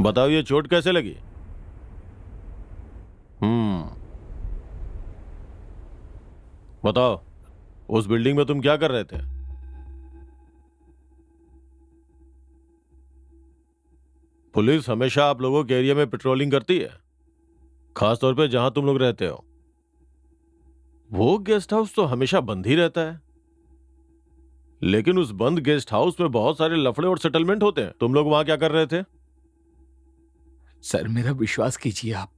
बताओ ये चोट कैसे लगी? बताओ, उस बिल्डिंग में तुम क्या कर रहे थे? पुलिस हमेशा आप लोगों के एरिया में पेट्रोलिंग करती है, खास तौर पे जहां तुम लोग रहते हो। वो गेस्ट हाउस तो हमेशा बंद ही रहता है, लेकिन उस बंद गेस्ट हाउस में बहुत सारे लफड़े और सेटलमेंट होते हैं। तुम लोग वहां क्या कर रहे थे? सर मेरा विश्वास कीजिए आप,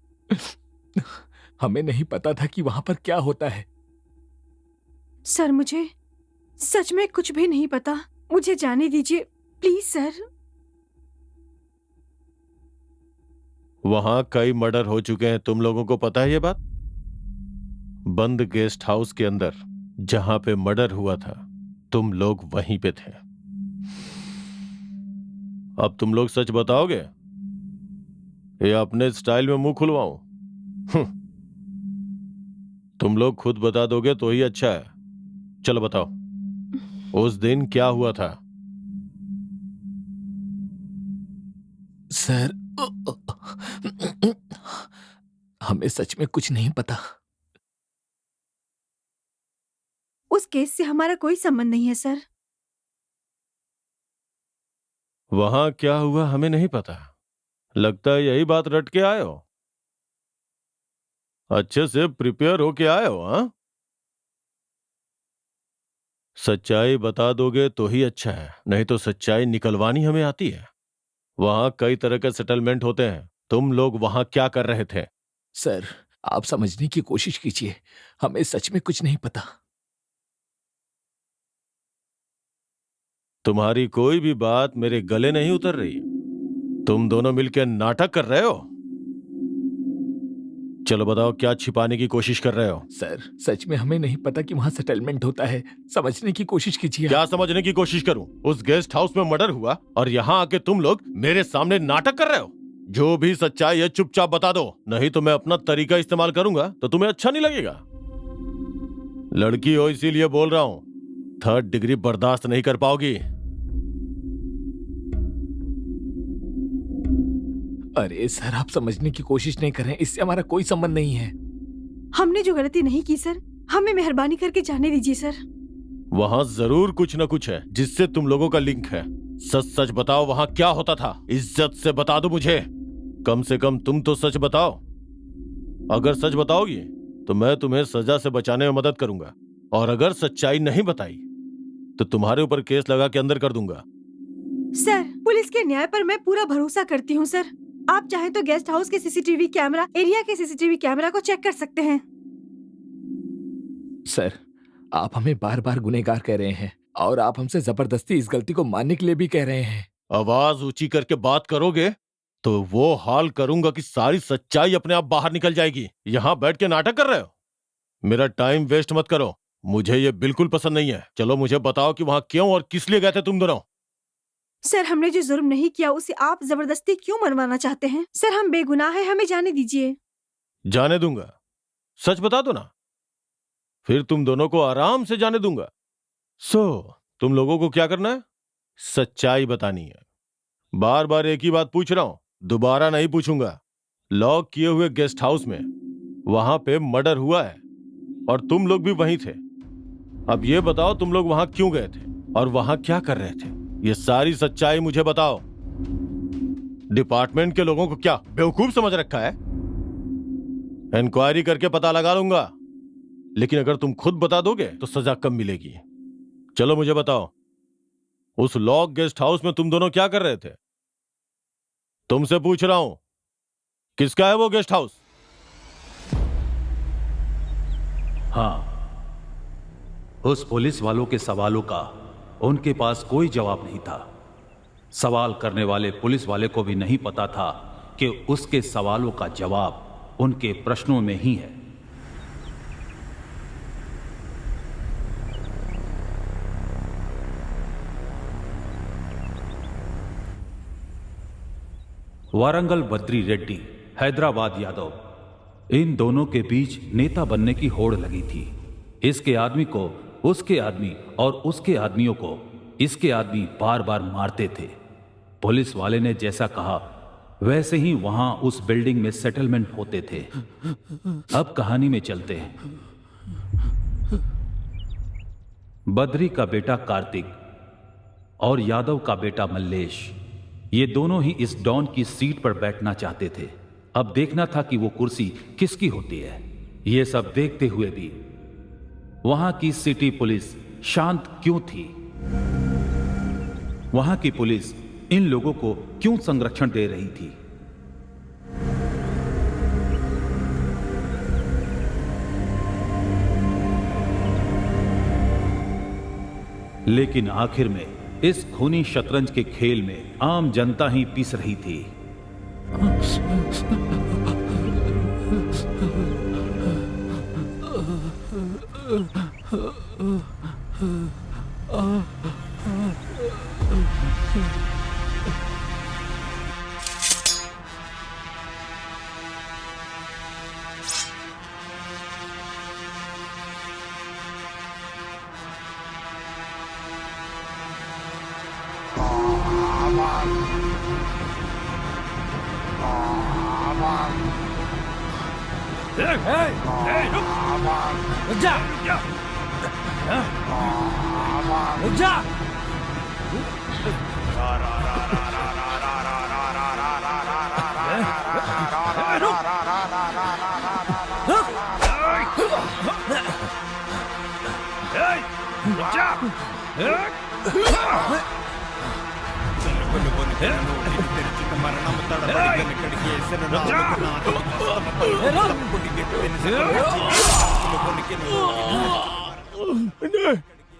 हमें नहीं पता था कि वहां पर क्या होता है। सर मुझे सच में कुछ भी नहीं पता, मुझे जाने दीजिए प्लीज सर। वहां कई मर्डर हो चुके हैं, तुम लोगों को पता है ये बात? बंद गेस्ट हाउस के अंदर जहां पे मर्डर हुआ था, तुम लोग वहीं पे थे। अब तुम लोग सच बताओगे या अपने स्टाइल में मुंह खुलवाऊं? तुम लोग खुद बता दोगे तो ही अच्छा है। चलो बताओ, उस दिन क्या हुआ था? सर हमें सच में कुछ नहीं पता। उस केस से हमारा कोई संबंध नहीं है सर। वहां क्या हुआ हमें नहीं पता। लगता है यही बात रट के आए हो। अच्छे से प्रिपेयर होके आए हो, हाँ? सच्चाई बता दोगे तो ही अच्छा है, नहीं तो सच्चाई निकलवानी हमें आती है। वहां कई तरह के सेटलमेंट होते हैं, तुम लोग वहां क्या कर रहे थे? सर आप समझने की कोशिश कीजिए, हमें सच में कुछ नहीं पता। तुम्हारी कोई भी बात मेरे गले नहीं उतर रही। तुम दोनों मिलकर नाटक कर रहे हो। चलो बताओ, क्या छिपाने की कोशिश कर रहे हो? सर सच में हमें नहीं पता कि वहां सेटलमेंट होता है, समझने की कोशिश कीजिए। क्या समझने की कोशिश करूं? उस गेस्ट हाउस में मर्डर हुआ और यहाँ आके तुम लोग मेरे सामने नाटक कर रहे हो। जो भी सच्चाई है चुपचाप बता दो, नहीं तो मैं अपना तरीका इस्तेमाल करूंगा तो तुम्हें अच्छा नहीं लगेगा। लड़की हो इसीलिए बोल रहा हूं, 3rd डिग्री बर्दाश्त नहीं कर पाओगी। अरे सर आप समझने की कोशिश नहीं कर रहे हैं, इससे हमारा कोई संबंध नहीं है। हमने जो गलती नहीं की सर, हमें मेहरबानी करके जाने दीजिए सर। वहां जरूर कुछ न कुछ है जिससे तुम लोगों का लिंक है। सच सच बताओ, वहां क्या होता था? इज्जत से बता दो मुझे, कम से कम तुम तो सच बताओ। अगर सच बताओगी तो मैं तुम्हें सजा से बचाने में मदद करूंगा, और अगर सच्चाई नहीं बताई तो तुम्हारे ऊपर केस लगा के अंदर कर दूंगा। सर पुलिस के न्याय पर मैं पूरा भरोसा करती हूँ सर। आप चाहे तो गेस्ट हाउस के सीसीटीवी कैमरा, एरिया के सीसीटीवी कैमरा को चेक कर सकते हैं। सर आप हमें बार बार गुनहगार कह रहे हैं और आप हमसे जबरदस्ती इस गलती को मानने के लिए भी कह रहे हैं। आवाज ऊंची करके बात करोगे तो वो हाल करूंगा कि सारी सच्चाई अपने आप बाहर निकल जाएगी। यहां बैठ के नाटक कर रहे हो, मेरा टाइम वेस्ट मत करो, मुझे ये बिल्कुल पसंद नहीं है। चलो मुझे बताओ कि वहां क्यों और किस लिए गए थे तुम दोनों? सर हमने जो जुर्म नहीं किया उसे आप जबरदस्ती क्यों मनवाना चाहते हैं? सर हम बेगुनाह हैं, हमें जाने दीजिए। जाने दूंगा, सच बता दो ना, फिर तुम दोनों को आराम से जाने दूंगा। तुम लोगों को क्या करना है? सच्चाई बतानी है। बार बार एक ही बात पूछ रहा हूं, दोबारा नहीं पूछूंगा। लॉक किए हुए गेस्ट हाउस में वहां पे मर्डर हुआ है और तुम लोग भी वहीं थे। अब ये बताओ, तुम लोग वहां क्यों गए थे और वहां क्या कर रहे थे? ये सारी सच्चाई मुझे बताओ। डिपार्टमेंट के लोगों को क्या बेवकूफ समझ रखा है? इंक्वायरी करके पता लगा लूंगा, लेकिन अगर तुम खुद बता दोगे तो सजा कम मिलेगी। चलो मुझे बताओ, उस लॉक गेस्ट हाउस में तुम दोनों क्या कर रहे थे? तुमसे पूछ रहा हूं, किसका है वो गेस्ट हाउस? हाँ, उस पुलिस वालों के सवालों का उनके पास कोई जवाब नहीं था। सवाल करने वाले पुलिस वाले को भी नहीं पता था कि उसके सवालों का जवाब उनके प्रश्नों में ही है। वारंगल बद्री रेड्डी, हैदराबाद यादव, इन दोनों के बीच नेता बनने की होड़ लगी थी। इसके आदमी को उसके आदमी और उसके आदमियों को इसके आदमी बार बार मारते थे। पुलिस वाले ने जैसा कहा वैसे ही वहां उस बिल्डिंग में सेटलमेंट होते थे। अब कहानी में चलते हैं। बद्री का बेटा कार्तिक और यादव का बेटा मल्लेश, ये दोनों ही इस डॉन की सीट पर बैठना चाहते थे। अब देखना था कि वो कुर्सी किसकी होती है। ये सब देखते हुए भी वहां की सिटी पुलिस शांत क्यों थी? वहां की पुलिस इन लोगों को क्यों संरक्षण दे रही थी? लेकिन आखिर में इस खूनी शतरंज के खेल में आम जनता ही पिस रही थी।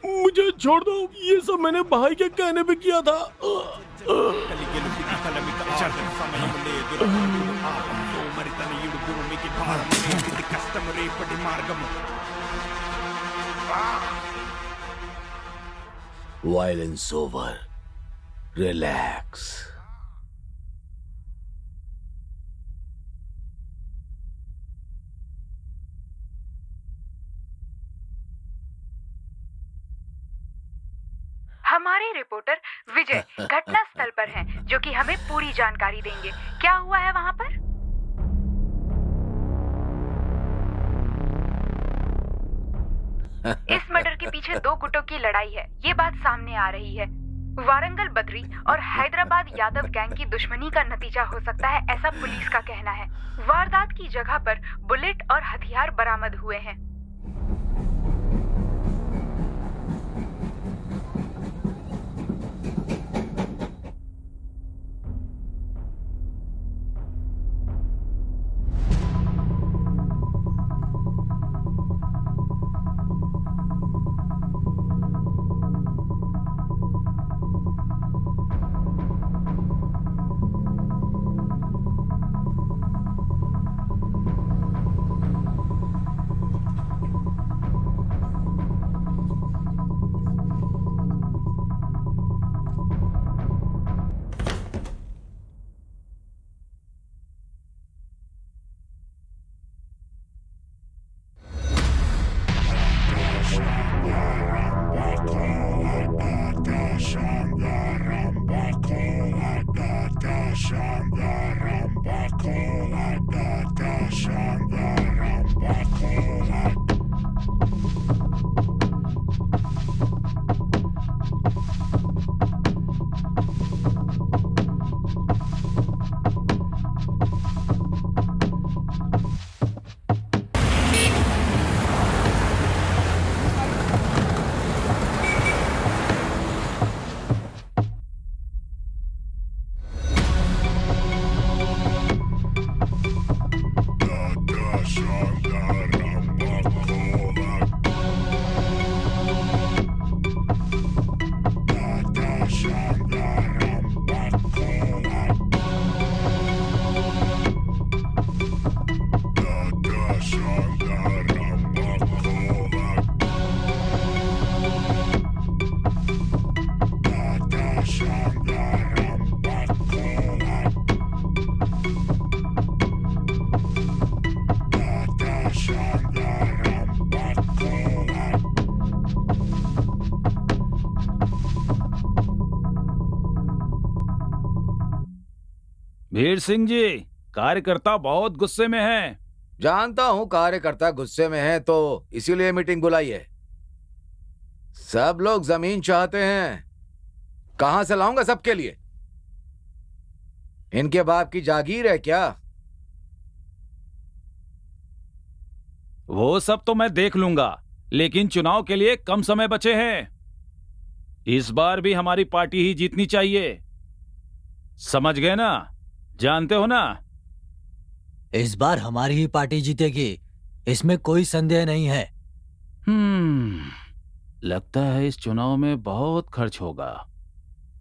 मुझे छोड़ दो, ये सब मैंने भाई के कहने पे किया था। Violence over, relax. हमारे रिपोर्टर विजय घटना स्थल पर हैं, जो कि हमें पूरी जानकारी देंगे। क्या हुआ है वहां पर? इस मर्डर के पीछे दो गुटों की लड़ाई है, ये बात सामने आ रही है। वारंगल बद्री और हैदराबाद यादव गैंग की दुश्मनी का नतीजा हो सकता है, ऐसा पुलिस का कहना है। वारदात की जगह पर बुलेट और हथियार बरामद हुए हैं। वीर सिंह जी, कार्यकर्ता बहुत गुस्से में हैं। जानता हूं कार्यकर्ता गुस्से में है, तो इसीलिए मीटिंग बुलाई है। सब लोग जमीन चाहते हैं, कहां से लाऊंगा सबके लिए? इनके बाप की जागीर है क्या? वो सब तो मैं देख लूंगा, लेकिन चुनाव के लिए कम समय बचे हैं। इस बार भी हमारी पार्टी ही जीतनी चाहिए, समझ गए ना? जानते हो ना? इस बार हमारी ही पार्टी जीतेगी, इसमें कोई संदेह नहीं है। लगता है इस चुनाव में बहुत खर्च होगा,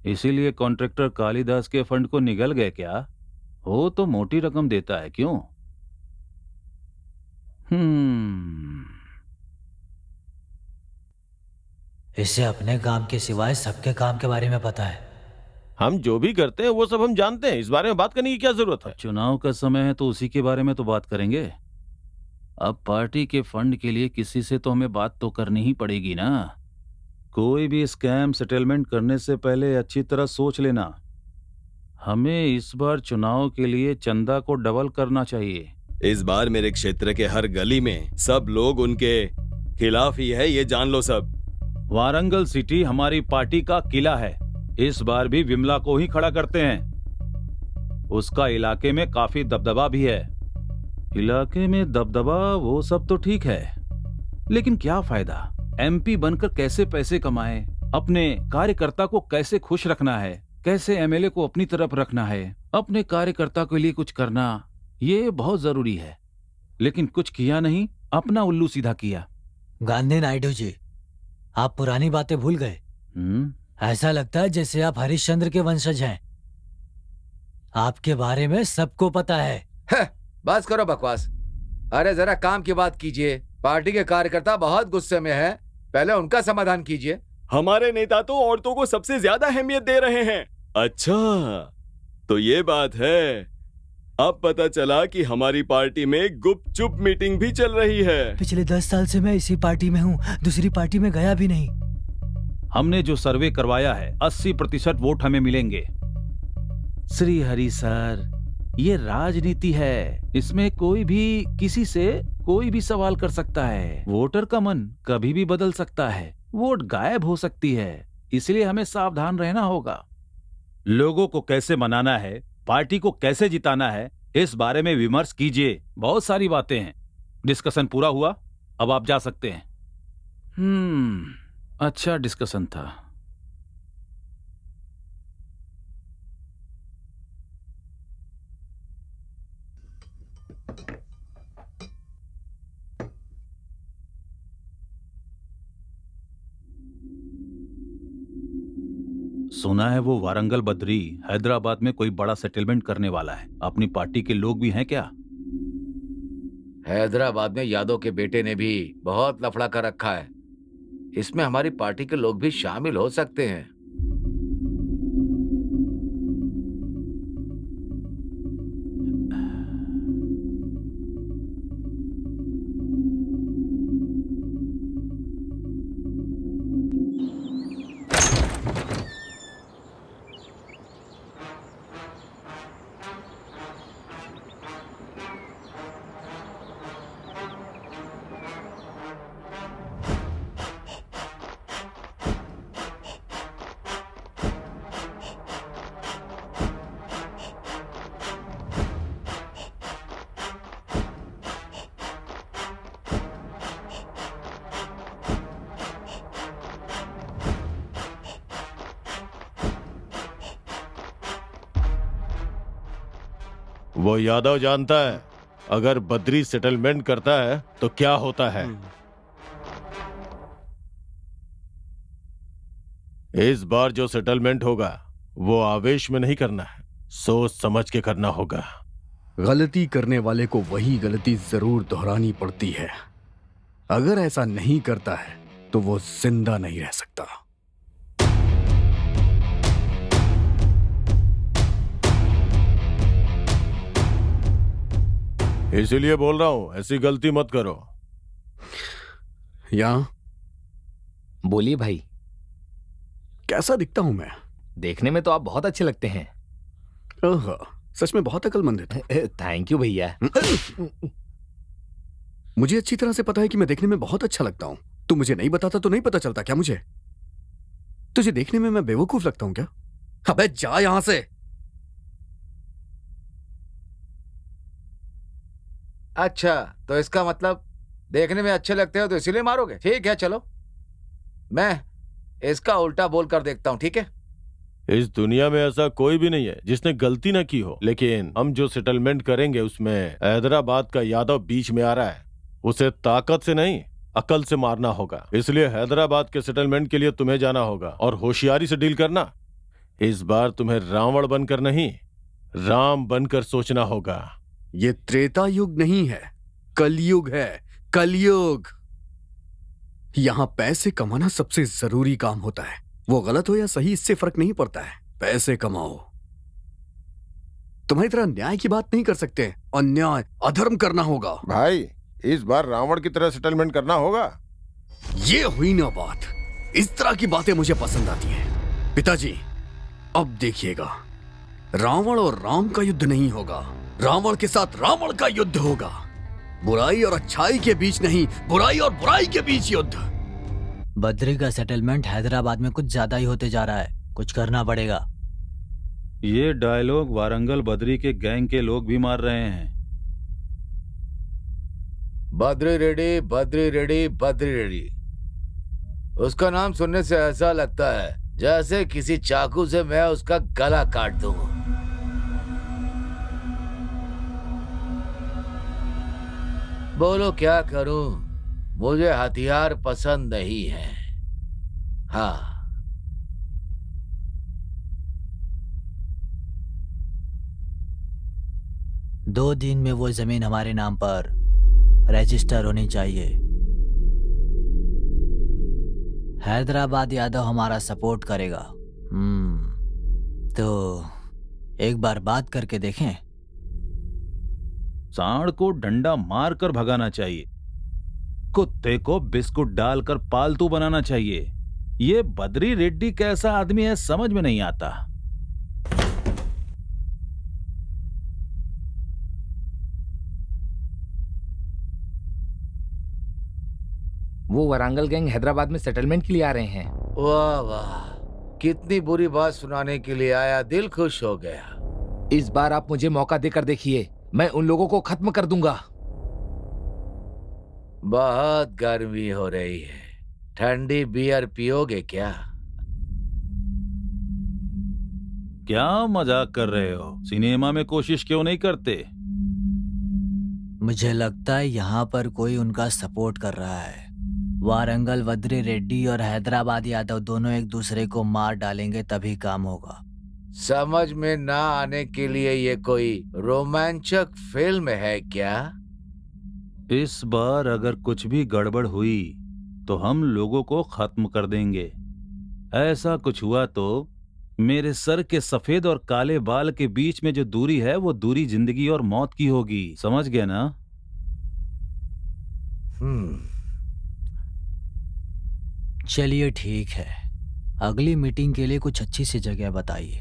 इसीलिए कॉन्ट्रैक्टर कालिदास के फंड को निगल गए क्या? वो तो मोटी रकम देता है, क्यों? इसे अपने काम के सिवाय सबके काम के बारे में पता है। हम जो भी करते हैं वो सब हम जानते हैं, इस बारे में बात करने की क्या जरूरत है? चुनाव का समय है तो उसी के बारे में तो बात करेंगे। अब पार्टी के फंड के लिए किसी से तो हमें बात तो करनी ही पड़ेगी ना। कोई भी स्कैम सेटलमेंट करने से पहले अच्छी तरह सोच लेना। हमें इस बार चुनाव के लिए चंदा को डबल करना चाहिए। इस बार मेरे क्षेत्र के हर गली में सब लोग उनके खिलाफ ही है, ये जान लो सब। वारंगल सिटी हमारी पार्टी का किला है, इस बार भी विमला को ही खड़ा करते हैं। उसका इलाके में काफी दबदबा भी है। इलाके में दबदबा वो सब तो ठीक है, लेकिन क्या फायदा? एमपी बनकर कैसे पैसे कमाए, अपने कार्यकर्ता को कैसे खुश रखना है, कैसे एमएलए को अपनी तरफ रखना है, अपने कार्यकर्ता के लिए कुछ करना, ये बहुत जरूरी है। लेकिन कुछ किया नहीं, अपना उल्लू सीधा किया। गांधी नायडू जी, आप पुरानी बातें भूल गए। ऐसा लगता है जैसे आप हरिश्चंद्र के वंशज हैं। आपके बारे में सबको पता है। बस करो बकवास। अरे जरा काम की बात कीजिए। पार्टी के कार्यकर्ता बहुत गुस्से में हैं, पहले उनका समाधान कीजिए। हमारे नेता तो औरतों को सबसे ज्यादा अहमियत दे रहे हैं। अच्छा, तो ये बात है। अब पता चला कि हमारी पार्टी में गुपचुप मीटिंग भी चल रही है। पिछले 10 साल से मैं इसी पार्टी में हूँ, दूसरी पार्टी में गया भी नहीं। हमने जो सर्वे करवाया है 80% वोट हमें मिलेंगे। श्री हरि सर, ये राजनीति है, इसमें कोई भी किसी से कोई भी सवाल कर सकता है। वोटर का मन कभी भी बदल सकता है, वोट गायब हो सकती है, इसलिए हमें सावधान रहना होगा। लोगों को कैसे मनाना है, पार्टी को कैसे जिताना है, इस बारे में विमर्श कीजिए। बहुत सारी बातें हैं। डिस्कशन पूरा हुआ, अब आप जा सकते हैं। अच्छा डिस्कशन था। सुना है वो वारंगल बद्री हैदराबाद में कोई बड़ा सेटलमेंट करने वाला है। अपनी पार्टी के लोग भी हैं क्या? हैदराबाद में यादव के बेटे ने भी बहुत लफड़ा कर रखा है, इसमें हमारी पार्टी के लोग भी शामिल हो सकते हैं। वो यादव जानता है अगर बद्री सेटलमेंट करता है तो क्या होता है। इस बार जो सेटलमेंट होगा वो आवेश में नहीं करना है, सोच समझ के करना होगा। गलती करने वाले को वही गलती जरूर दोहरानी पड़ती है। अगर ऐसा नहीं करता है तो वो जिंदा नहीं रह सकता। इसीलिए बोल रहा हूं, ऐसी गलती मत करो। यहां बोलिए भाई। कैसा दिखता हूं मैं? देखने में तो आप बहुत अच्छे लगते हैं। ओह, सच में बहुत अक्लमंद है तू। थैंक यू भैया। मुझे अच्छी तरह से पता है कि मैं देखने में बहुत अच्छा लगता हूँ। तू मुझे नहीं बताता तो नहीं पता चलता क्या मुझे? तुझे देखने में मैं बेवकूफ लगता हूँ क्या? अबे जा यहां से। अच्छा, तो इसका मतलब देखने में अच्छे लगते हो तो इसीलिए मारोगे? ठीक है, चलो मैं इसका उल्टा बोल कर देखता हूं, ठीक है? इस दुनिया में ऐसा कोई भी नहीं है जिसने गलती ना की हो, लेकिन हम जो सेटलमेंट करेंगे उसमें हैदराबाद का यादव बीच में आ रहा है। उसे ताकत से नहीं, अकल से मारना होगा। इसलिए हैदराबाद के सेटलमेंट के लिए तुम्हें जाना होगा और होशियारी से डील करना। इस बार तुम्हें रावण बनकर नहीं, राम बनकर सोचना होगा। ये त्रेता युग नहीं है, कलयुग है, कलयुग। यहां पैसे कमाना सबसे जरूरी काम होता है। वो गलत हो या सही इससे फर्क नहीं पड़ता है, पैसे कमाओ। तुम्हारी तरह न्याय की बात नहीं कर सकते, अन्याय अधर्म करना होगा। भाई, इस बार रावण की तरह सेटलमेंट करना होगा। ये हुई ना बात। इस तरह की बातें मुझे पसंद आती हैं। पिताजी, अब देखिएगा, रावण और राम का युद्ध नहीं होगा, रावण के साथ रावण का युद्ध होगा। बुराई और अच्छाई के बीच नहीं, बुराई और बुराई के बीच युद्ध। बद्री का सेटलमेंट हैदराबाद में कुछ ज्यादा ही होते जा रहा है, कुछ करना पड़ेगा। ये डायलॉग वारंगल बद्री के गैंग के लोग भी मार रहे हैं। बद्री रेड्डी, बद्री रेड्डी, बद्री रेड्डी। उसका नाम सुनने से ऐसा लगता है जैसे किसी चाकू से मैं उसका गला काट दूं। बोलो क्या करूं, मुझे हथियार पसंद नहीं है। हाँ, दो दिन में वो जमीन हमारे नाम पर रजिस्टर होनी चाहिए। हैदराबाद यादव हमारा सपोर्ट करेगा। तो एक बार बात करके देखें। सांड को डंडा मारकर भगाना चाहिए, कुत्ते को बिस्कुट डालकर पालतू बनाना चाहिए। ये बद्री रेड्डी कैसा आदमी है समझ में नहीं आता। वो वारंगल गैंग हैदराबाद में सेटलमेंट के लिए आ रहे हैं। वाह वाह, कितनी बुरी बात सुनाने के लिए आया, दिल खुश हो गया। इस बार आप मुझे मौका देकर देखिए, मैं उन लोगों को खत्म कर दूंगा। बहुत गर्मी हो रही है, ठंडी बियर पियोगे क्या? क्या मजाक कर रहे हो? सिनेमा में कोशिश क्यों नहीं करते? मुझे लगता है यहाँ पर कोई उनका सपोर्ट कर रहा है। वारंगल बद्री रेड्डी और हैदराबाद यादव दोनों एक दूसरे को मार डालेंगे तभी काम होगा। समझ में ना आने के लिए ये कोई रोमांचक फिल्म है क्या? इस बार अगर कुछ भी गड़बड़ हुई तो हम लोगों को खत्म कर देंगे। ऐसा कुछ हुआ तो मेरे सर के सफेद और काले बाल के बीच में जो दूरी है वो दूरी जिंदगी और मौत की होगी, समझ गए ना? चलिए ठीक है, अगली मीटिंग के लिए कुछ अच्छी सी जगह बताइए।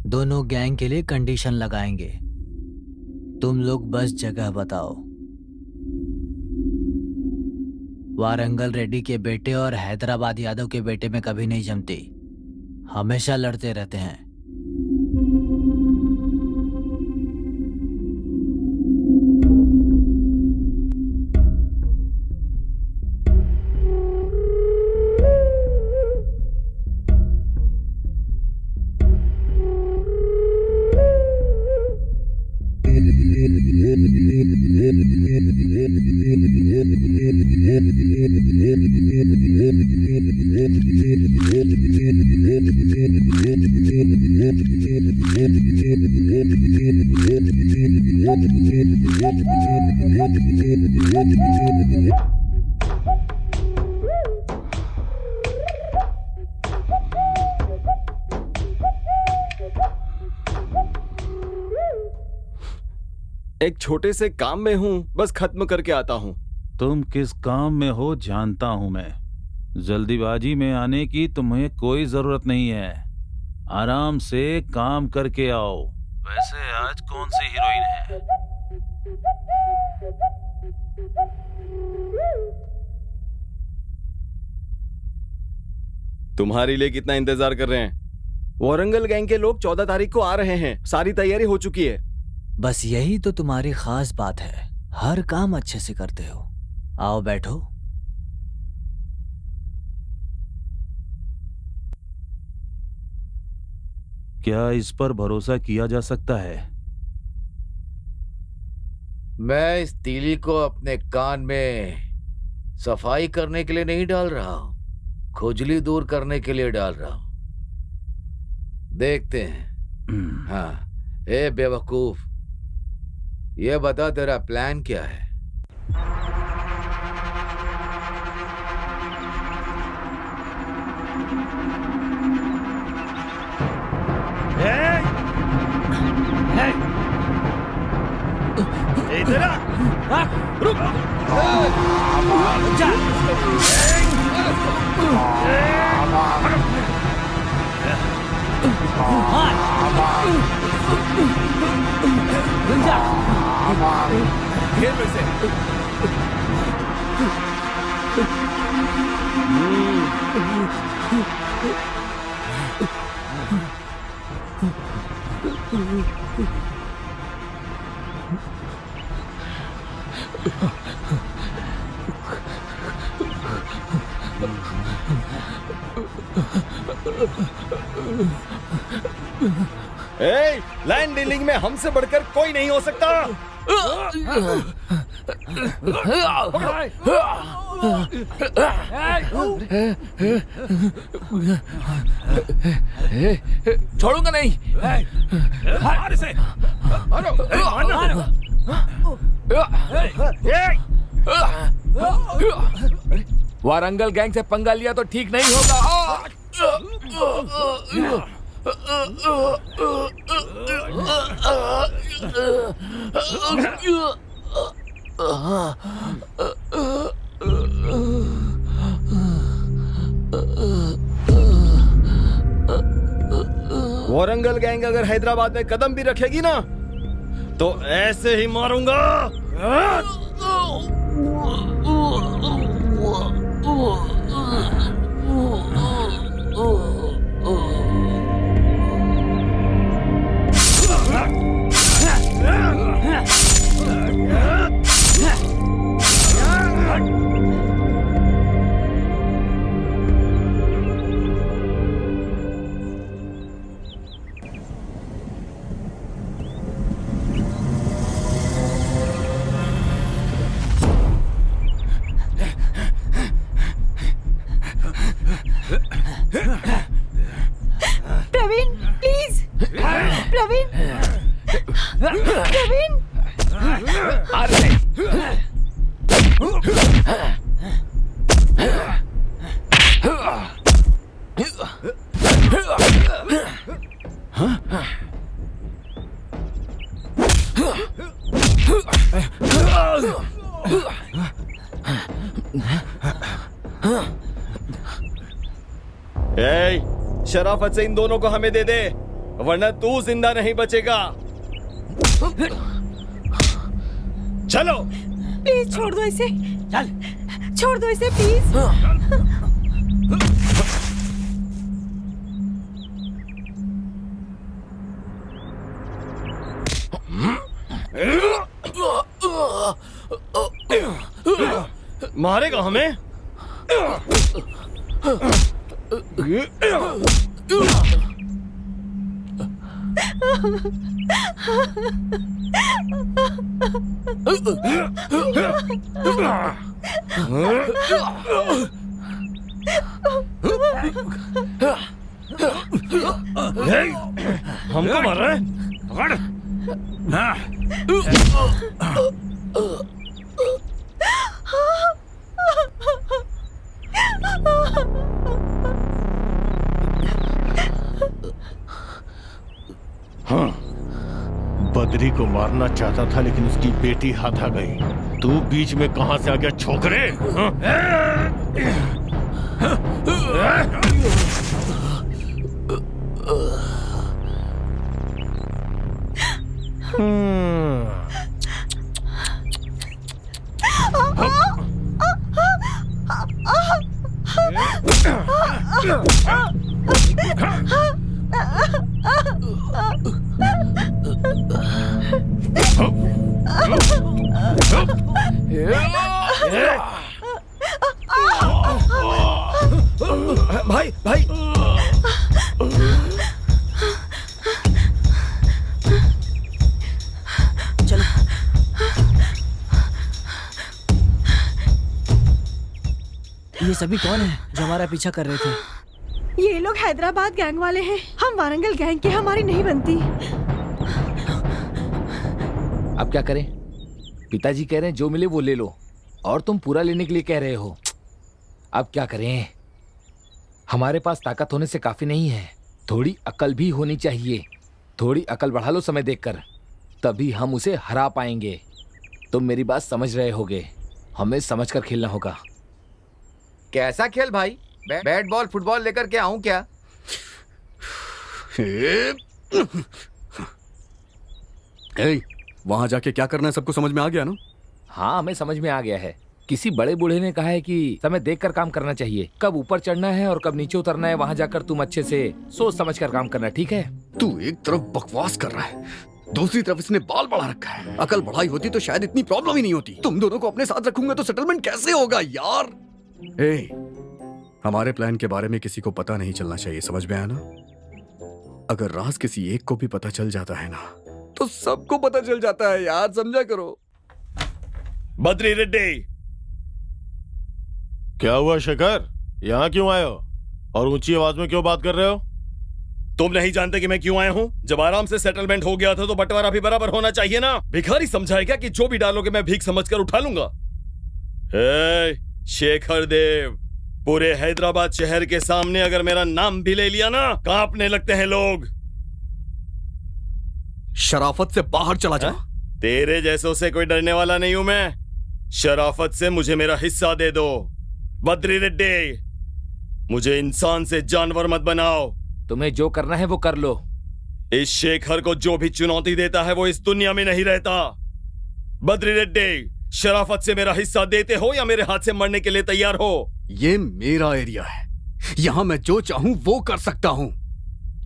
दोनों गैंग के लिए कंडीशन लगाएंगे। तुम लोग बस जगह बताओ। वारंगल रेड्डी के बेटे और हैदराबाद यादव के बेटे में कभी नहीं जमती, हमेशा लड़ते रहते हैं। एक छोटे से काम में हूँ, बस खत्म करके आता हूँ। तुम किस काम में हो जानता हूं मैं। जल्दीबाजी में आने की तुम्हें कोई जरूरत नहीं है। आराम से काम करके आओ। वैसे आज कौन सी हीरोइन है? तुम्हारे लिए कितना इंतजार कर रहे हैं? वारंगल गैंग के लोग 14 तारीख को आ रहे हैं। सारी तैयारी हो चुकी है। बस यही तो तुम्हारी खास बात है, हर काम अच्छे से करते हो। आओ बैठो। क्या इस पर भरोसा किया जा सकता है? मैं इस तीली को अपने कान में सफाई करने के लिए नहीं डाल रहा हूं, खुजली दूर करने के लिए डाल रहा हूं। देखते हैं। हाँ, ए बेवकूफ, ये बता तेरा प्लान क्या है? इधर आ! रुक! घेर में से। लैंड डीलिंग में हमसे बढ़कर कोई नहीं हो सकता। छोड़ूंगा नहीं। मार इसे। मारो। वारंगल गैंग से पंगा लिया तो ठीक नहीं होगा। वारंगल गैंग अगर हैदराबाद में कदम भी रखेगी ना, तो ऐसे ही मारूंगा। प्रवीण, प्लीज। प्रवीण, प्रवीण। शराफत से इन दोनों को हमें दे दे, वरना तू जिंदा नहीं बचेगा। चलो। प्लीज छोड़ दो इसे। चल। छोड़ दो इसे प्लीज। मारेगा हमें? हमको मार रहा है? पकड़। हाँ, बद्री को मारना चाहता था, लेकिन उसकी बेटी हाथ आ गई। तू बीच में कहां से आ गया छोकरे? भाई भाई चलो। ये सभी कौन है जो हमारा पीछा कर रहे थे? ये लोग हैदराबाद गैंग वाले हैं। हम वारंगल गैंग के, हमारी नहीं बनती। अब क्या करें? पिताजी कह रहे हैं जो मिले वो ले लो, और तुम पूरा लेने के लिए कह रहे हो। अब क्या करें? हमारे पास ताकत होने से काफी नहीं है, थोड़ी अकल भी होनी चाहिए। थोड़ी अकल बढ़ा लो समय देखकर, तभी हम उसे हरा पाएंगे। तुम मेरी बात समझ रहे होगे, हमें समझकर खेलना होगा। कैसा खेल भाई? बैट बॉल फुटबॉल लेकर के आऊं क्या? वहां जाके क्या करना है सबको समझ में आ गया ना? हाँ, हमें समझ में आ गया है। किसी बड़े बूढ़े ने कहा है कि समय देखकर काम करना चाहिए, कब ऊपर चढ़ना है और कब नीचे उतरना है। वहां जाकर तुम अच्छे से सोच समझ कर काम करना, ठीक है? तू एक तरफ बकवास कर रहा है, दूसरी तरफ इसने बाल बढ़ा रखा है। अकल बढ़ाई होती तो शायद इतनी प्रॉब्लम ही नहीं होती। तुम दोनों को अपने साथ रखूंगा तो सेटलमेंट कैसे होगा यार? हमारे प्लान के बारे में किसी को पता नहीं चलना चाहिए, समझ में आया ना? अगर राज किसी एक को भी पता चल जाता है ना, तो सबको पता चल जाता है यार, समझा करो। बद्री रेड्डी, क्या हुआ शेखर? यहाँ क्यों आए हो और ऊंची आवाज में क्यों बात कर रहे हो? तुम नहीं जानते कि मैं क्यों आया हूं? जब आराम से सेटलमेंट हो गया था तो बंटवारा भी बराबर होना चाहिए ना। भिखारी समझाएगा कि जो भी डालोगे मैं भीख समझकर उठा लूंगा। शेखर देव, पूरे हैदराबाद शहर के सामने अगर मेरा नाम भी ले लिया ना, कांपने लगते हैं लोग। शराफत से बाहर चला जा। तेरे जैसों से कोई डरने वाला नहीं हूं मैं। शराफत से मुझे मेरा हिस्सा दे दो। बद्री रेड्डी, मुझे इंसान से जानवर मत बनाओ। तुम्हें जो करना है वो कर लो। इस शेखर को जो भी चुनौती देता है वो इस दुनिया में नहीं रहता। बद्री रेड्डी, शराफत से मेरा हिस्सा देते हो या मेरे हाथ से मरने के लिए तैयार हो? ये मेरा एरिया है, यहां मैं जो चाहूं वो कर सकता हूं।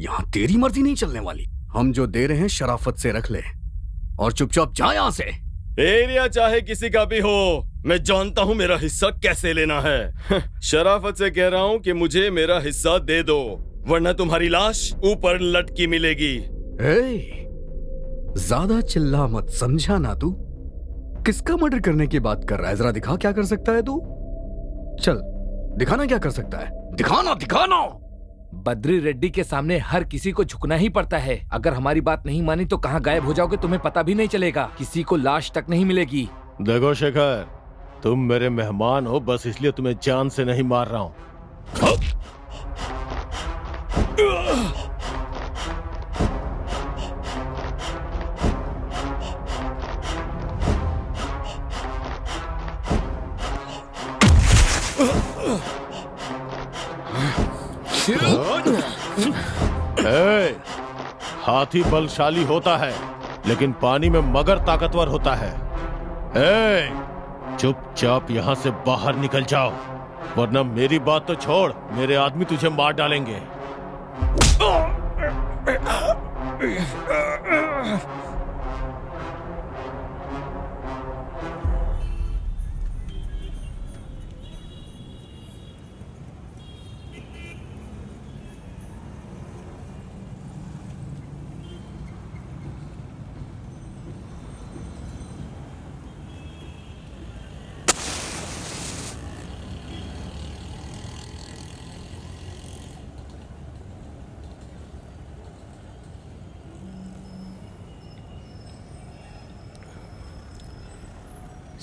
यहां तेरी मर्जी नहीं चलने वाली। हम जो दे रहे हैं शराफत से रख ले और चुपचाप जा यहां से। एरिया चाहे किसी का भी हो, मैं जानता हूं मेरा हिस्सा कैसे लेना है। शराफत से कह रहा हूं कि मुझे मेरा हिस्सा दे दो, वरना तुम्हारी लाश ऊपर लटकी मिलेगी। ज्यादा चिल्ला मत, समझा ना तू? किसका मर्डर करने की बात कर रहा है? जरा दिखा क्या कर सकता है तू। चल दिखाना क्या कर सकता है, दिखाना दिखाना। बद्री रेड्डी के सामने हर किसी को झुकना ही पड़ता है। अगर हमारी बात नहीं मानी तो कहाँ गायब हो जाओगे तुम्हें पता भी नहीं चलेगा, किसी को लाश तक नहीं मिलेगी। देखो शेखर, तुम मेरे मेहमान हो, बस इसलिए तुम्हें जान से नहीं मार रहा हूं। हाथी बलशाली होता है लेकिन पानी में मगर ताकतवर होता है। चुपचाप यहां से बाहर निकल जाओ, वरना मेरी बात तो छोड़, मेरे आदमी तुझे मार डालेंगे।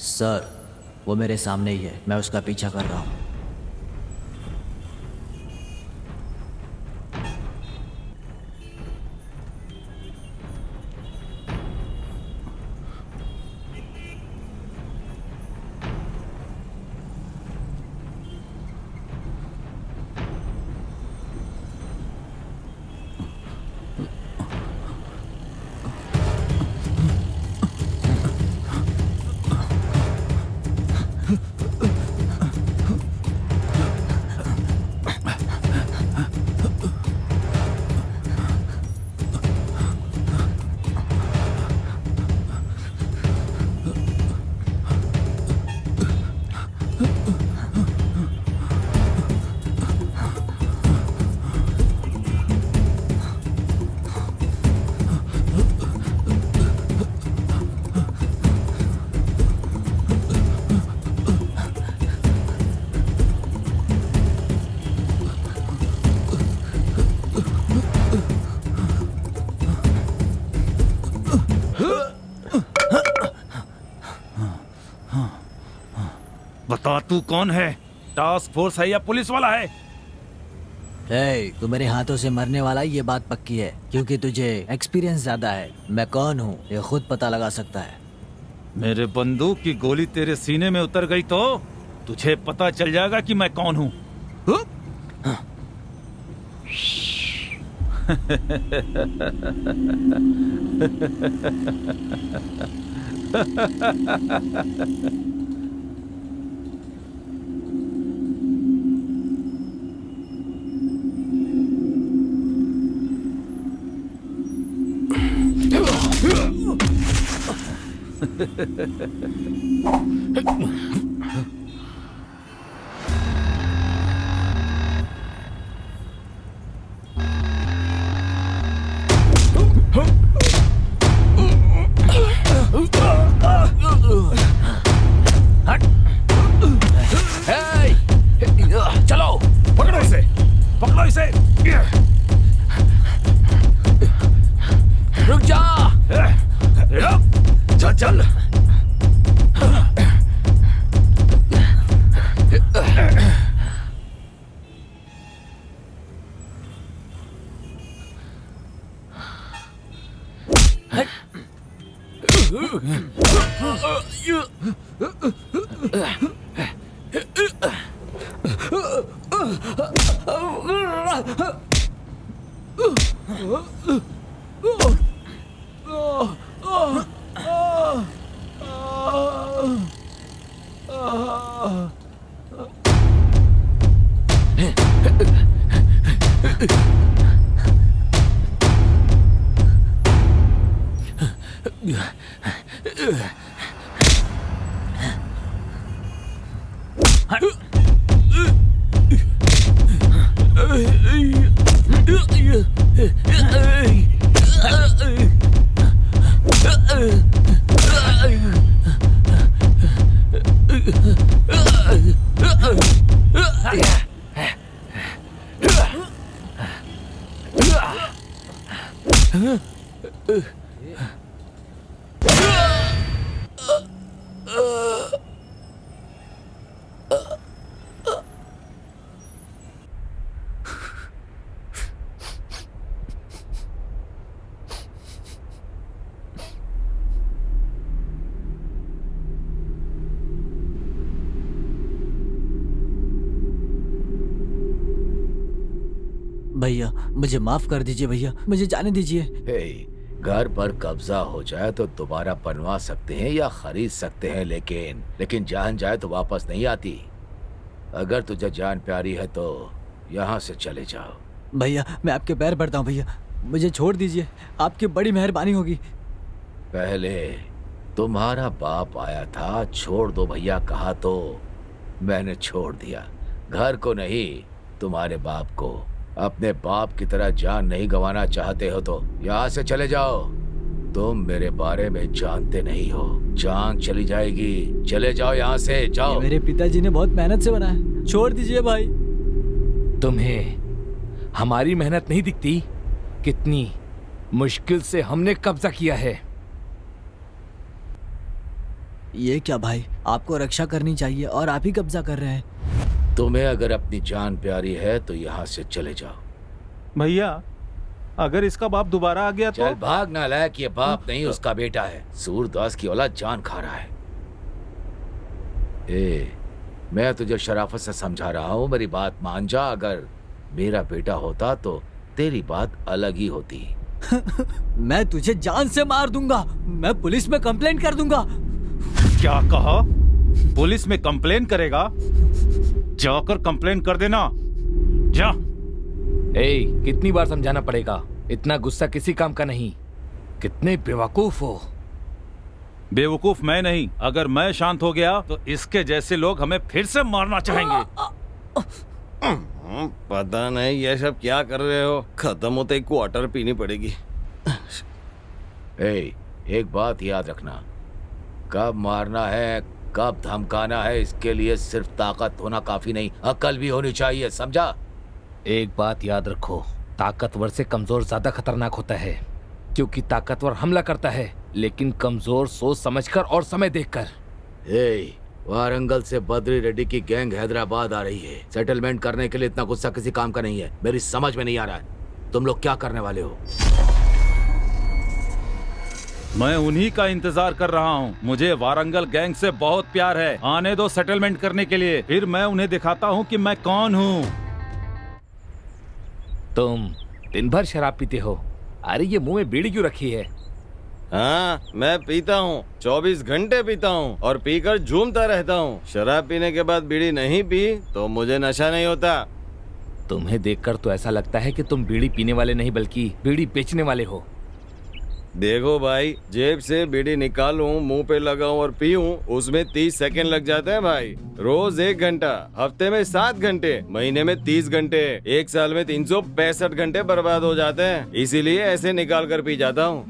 सर, वो मेरे सामने ही है, मैं उसका पीछा कर रहा हूँ। बता तू कौन है? टास्क फोर्स है या पुलिस वाला है? तू मेरे हाथों से मरने वाला है, ये बात पक्की है, क्योंकि तुझे एक्सपीरियंस ज्यादा है। मैं कौन हूँ ये खुद पता लगा सकता है। मेरे बंदूक की गोली तेरे सीने में उतर गई तो तुझे पता चल जाएगा कि मैं कौन हूँ। चलो पकड़ो इसे, पकड़ो इसे। रुक जा। चल चल। भैया मुझे माफ कर दीजिए, भैया मुझे जाने दीजिए। हे, घर पर कब्जा हो जाए तो दोबारा बनवा सकते हैं या खरीद सकते हैं, लेकिन जान जाए तो वापस नहीं आती। अगर तुझे जान प्यारी है तो यहाँ से चले जाओ। भैया मैं आपके पैर पड़ता हूँ, भैया मुझे छोड़ दीजिए, आपकी बड़ी मेहरबानी होगी। पहले तुम्हारा बाप आया था, छोड़ दो भैया कहा तो मैंने छोड़ दिया। घर को नहीं, तुम्हारे बाप को। अपने बाप की तरह जान नहीं गंवाना चाहते हो तो यहाँ से चले जाओ। तुम मेरे बारे में जानते नहीं हो, जान चली जाएगी। चले जाओ यहाँ से, जाओ। मेरे पिताजी ने बहुत मेहनत से बनाया, छोड़ दीजिए भाई। तुम्हें हमारी मेहनत नहीं दिखती? कितनी मुश्किल से हमने कब्जा किया है। ये क्या भाई, आपको रक्षा करनी चाहिए और आप ही कब्जा कर रहे हैं। तुम्हें अगर अपनी जान प्यारी है तो यहाँ से चले जाओ। भैया अगर इसका बाप दोबारा आ गया तो? चल भाग नालायक, ये बाप नहीं उसका बेटा है। सूरदास की औलाद जान खा रहा है। मैं तुझे शराफत से समझा रहा हूँ, मेरी बात मान जा। अगर मेरा बेटा होता तो तेरी बात अलग ही होती। मैं तुझे जान से मार दूंगा, मैं पुलिस में कंप्लेंट कर दूंगा। क्या कहा? पुलिस में कंप्लेन करेगा? जाकर कंप्लेन कर देना, जा। कितनी बार समझाना पड़ेगा? इतना गुस्सा किसी काम का नहीं। कितने बेवकूफ हो। बेवकूफ मैं नहीं, अगर मैं शांत हो गया तो इसके जैसे लोग हमें फिर से मारना चाहेंगे। पता नहीं ये सब क्या कर रहे हो, खत्म होते ही क्वार्टर पीनी पड़ेगी। एक बात याद रखना, कब मारना है कब धमकाना है, इसके लिए सिर्फ ताकत होना काफी नहीं, अकल भी होनी चाहिए, समझा? एक बात याद रखो, ताकतवर से कमजोर ज्यादा खतरनाक होता है, क्योंकि ताकतवर हमला करता है लेकिन कमजोर सोच समझकर और समय देखकर। वारंगल से बद्री रेड्डी की गैंग हैदराबाद आ रही है। सेटलमेंट करने के लिए इतना गुस्सा किसी काम का नहीं है। मेरी समझ में नहीं आ रहा है तुम लोग क्या करने वाले हो। मैं उन्हीं का इंतजार कर रहा हूँ। मुझे वारंगल गैंग से बहुत प्यार है। आने दो सेटलमेंट करने के लिए, फिर मैं उन्हें दिखाता हूँ कि मैं कौन हूँ। तुम दिन भर शराब पीते हो। अरे ये मुंह में बीड़ी क्यों रखी है? हाँ, मैं पीता हूँ, 24 घंटे पीता हूँ और पीकर झूमता रहता हूँ। शराब पीने के बाद बीड़ी नहीं पी तो मुझे नशा नहीं होता। तुम्हें देखकर तो ऐसा लगता है कि तुम बीड़ी पीने वाले नहीं बल्कि बीड़ी बेचने वाले हो। देखो भाई, जेब से बीड़ी निकालूं, मुंह पे लगाऊं और पीऊं, उसमें 30 सेकंड लग जाते हैं भाई। रोज 1 घंटा, हफ्ते में 7 घंटे, महीने में 30 घंटे, एक साल में 365 घंटे बर्बाद हो जाते हैं। इसीलिए ऐसे निकाल कर पी जाता हूँ।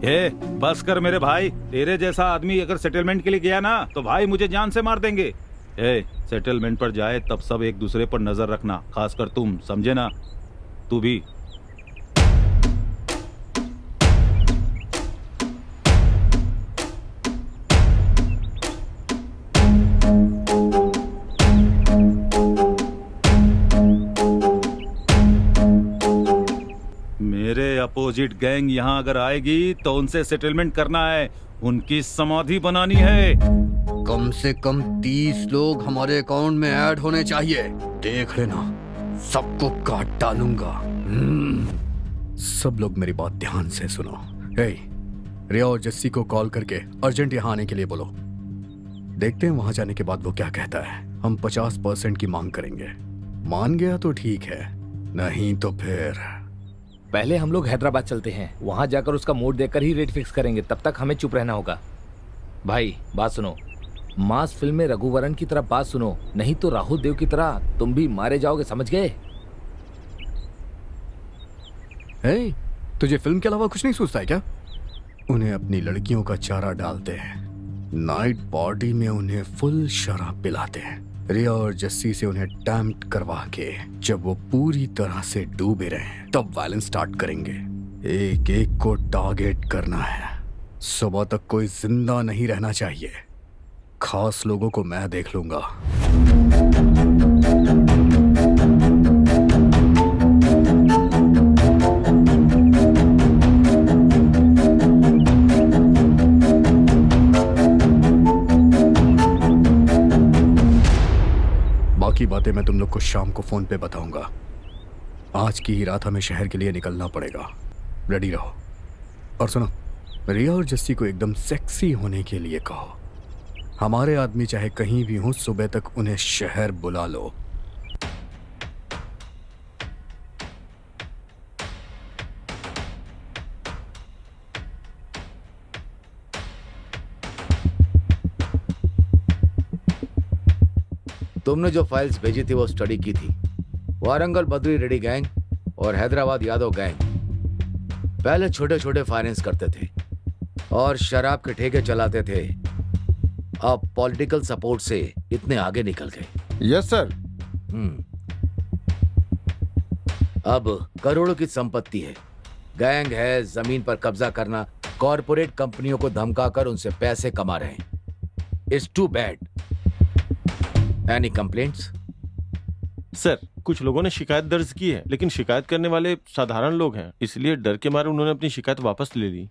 हे, बस कर मेरे भाई। तेरे जैसा आदमी अगर सेटलमेंट के लिए गया ना तो भाई मुझे जान से मार देंगे। सेटलमेंट पर जाए तब सब एक दूसरे पर नजर रखना, खासकर तुम, समझे ना? तू भी। मेरे अपोजिट गैंग यहाँ अगर आएगी तो उनसे सेटलमेंट करना है, उनकी समाधि बनानी है। कम से कम 30 लोग हमारे अकाउंट में ऐड होने चाहिए। देख लेना, सबको काट डालूंगा। सब लोग मेरी बात ध्यान से सुनो। हे, रिया और जस्सी को कॉल करके अर्जेंट यहाँ आने के लिए बोलो। देखते हैं वहां जाने के बाद वो क्या कहता है। हम 50% की मांग करेंगे। मान गया तो ठीक है, नहीं तो फिर पहले हम लोग हैदराबाद चलते हैं, वहां जाकर उसका मूड देखकर ही रेट फिक्स करेंगे। तब तक हमें चुप रहना होगा। भाई बात सुनो, मास फिल्म में रघुवरन की तरह बात सुनो, नहीं तो राहुल देव की तरह तुम भी मारे जाओगे, समझ गए? हे, तुझे फिल्म के अलावा कुछ नहीं सोचता है क्या? उन्हें अपनी लड़कियों का चारा डालते हैं, नाइट पार्टी में उन्हें फुल शराब पिलाते हैं, रिया और जस्सी से उन्हें टैम्प्ट करवा के जब वो पूरी तरह से डूबे रहे तब वायलेंस स्टार्ट करेंगे। एक एक को टारगेट करना है। सुबह तक कोई जिंदा नहीं रहना चाहिए। खास लोगों को मैं देख लूंगा। बाकी बातें मैं तुम लोग को शाम को फोन पे बताऊंगा। आज की ही रात हमें शहर के लिए निकलना पड़ेगा। रेडी रहो। और सुनो, रिया और जस्सी को एकदम सेक्सी होने के लिए कहो। हमारे आदमी चाहे कहीं भी हों, सुबह तक उन्हें शहर बुला लो। तुमने जो फाइल्स भेजी थी वो स्टडी की थी। वारंगल बद्री रेड्डी गैंग और हैदराबाद यादव गैंग पहले छोटे छोटे फाइनेंस करते थे और शराब के ठेके चलाते थे। अब पॉलिटिकल सपोर्ट से इतने आगे निकल गए। Yes sir. अब करोड़ों की संपत्ति है, गैंग है, जमीन पर कब्जा करना, कॉरपोरेट कंपनियों को धमकाकर उनसे पैसे कमा रहे हैं। It's too bad. Any complaints? Sir, कुछ लोगों ने शिकायत दर्ज की है, लेकिन शिकायत करने वाले साधारण लोग हैं, इसलिए डर के मारे उन्होंने अपनी शिकायत वापस ले ली।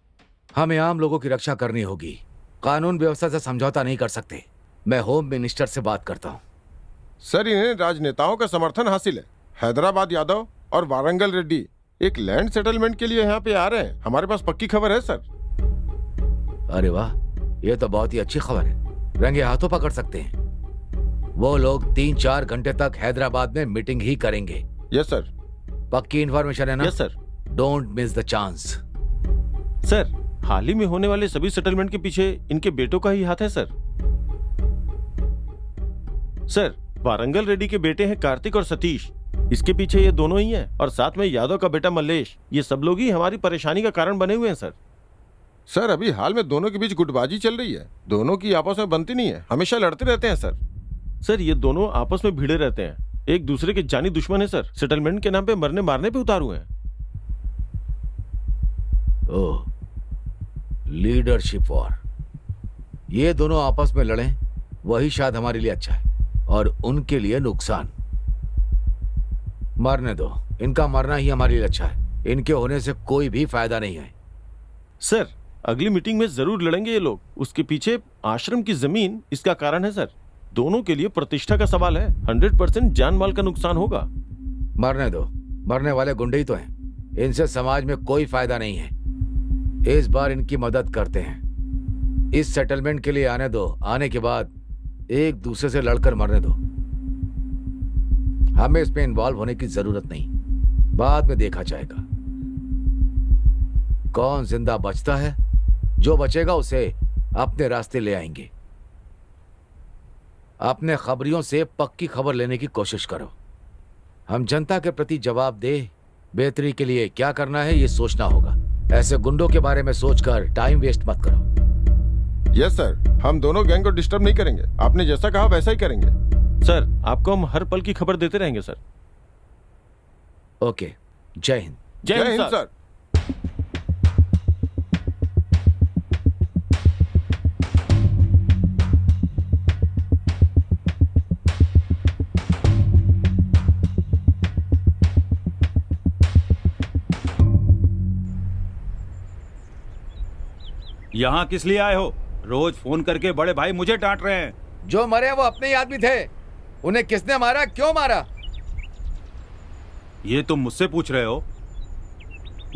हमें आम लोगों की रक्षा करनी होगी, कानून व्यवस्था से समझौता नहीं कर सकते। मैं होम मिनिस्टर से बात करता हूँ। सर, इन्हें राजनेताओं का समर्थन हासिल है। हैदराबाद यादव और वारंगल रेड्डी एक लैंड सेटलमेंट के लिए यहाँ पे आ रहे हैं। हमारे पास पक्की खबर है सर। अरे वाह, ये तो बहुत ही अच्छी खबर है। रंगे हाथों पकड़ सकते हैं। वो लोग 3-4 घंटे तक हैदराबाद में मीटिंग ही करेंगे। Yes sir. पक्की इन्फॉर्मेशन है ना? Yes sir. Don't miss the chance. Sir, हाल ही में होने वाले सभी सेटलमेंट के पीछे इनके बेटों का ही हाथ है सर। सर, वारंगल रेड्डी के बेटे हैं कार्तिक और सतीश, इसके पीछे ये दोनों ही हैं, और साथ में यादव का बेटा मल्लेश। ये सब लोग ही हमारी परेशानी का कारण बने हुए हैं सर। सर, अभी हाल में दोनों के बीच गुटबाजी चल रही है। दोनों की आपस में बनती नहीं है, हमेशा लड़ते रहते हैं सर। सर, ये दोनों आपस में भिड़े रहते हैं, एक दूसरे के जानी दुश्मन है सर। सेटलमेंट के नाम पे मरने मारने पे उतारू हैं। ओह, लीडरशिप वॉर। ये दोनों आपस में लड़ें वही शायद हमारे लिए अच्छा है और उनके लिए नुकसान। मरने दो, इनका मरना ही हमारे लिए अच्छा है। इनके होने से कोई भी फायदा नहीं है। सर अगली मीटिंग में जरूर लड़ेंगे ये लोग। उसके पीछे आश्रम की जमीन इसका कारण है सर। दोनों के लिए प्रतिष्ठा का सवाल है। 100% जान माल का नुकसान होगा। मरने दो, मरने वाले गुंडे ही तो हैं। इनसे समाज में कोई फायदा नहीं है। इस बार इनकी मदद करते हैं। इस सेटलमेंट के लिए आने दो। आने के बाद एक दूसरे से लड़कर मरने दो। हमें इसमें इन्वॉल्व होने की जरूरत नहीं। बाद में देखा जाएगा कौन जिंदा बचता है। जो बचेगा उसे अपने रास्ते ले आएंगे। अपने खबरियों से पक्की खबर लेने की कोशिश करो। हम जनता के प्रति जवाब दे बेहतरी के लिए क्या करना है ये सोचना होगा। ऐसे गुंडों के बारे में सोचकर टाइम वेस्ट मत करो। यस सर, हम दोनों गैंग को डिस्टर्ब नहीं करेंगे। आपने जैसा कहा वैसा ही करेंगे। सर आपको हम हर पल की खबर देते रहेंगे सर। ओके, जय हिंद। जय हिंद सर। यहाँ किस लिए आए हो? रोज फोन करके बड़े भाई मुझे डांट रहे हैं। जो मरे वो अपने ही आदमी थे। उन्हें किसने मारा, क्यों मारा? ये तुम मुझसे पूछ रहे हो?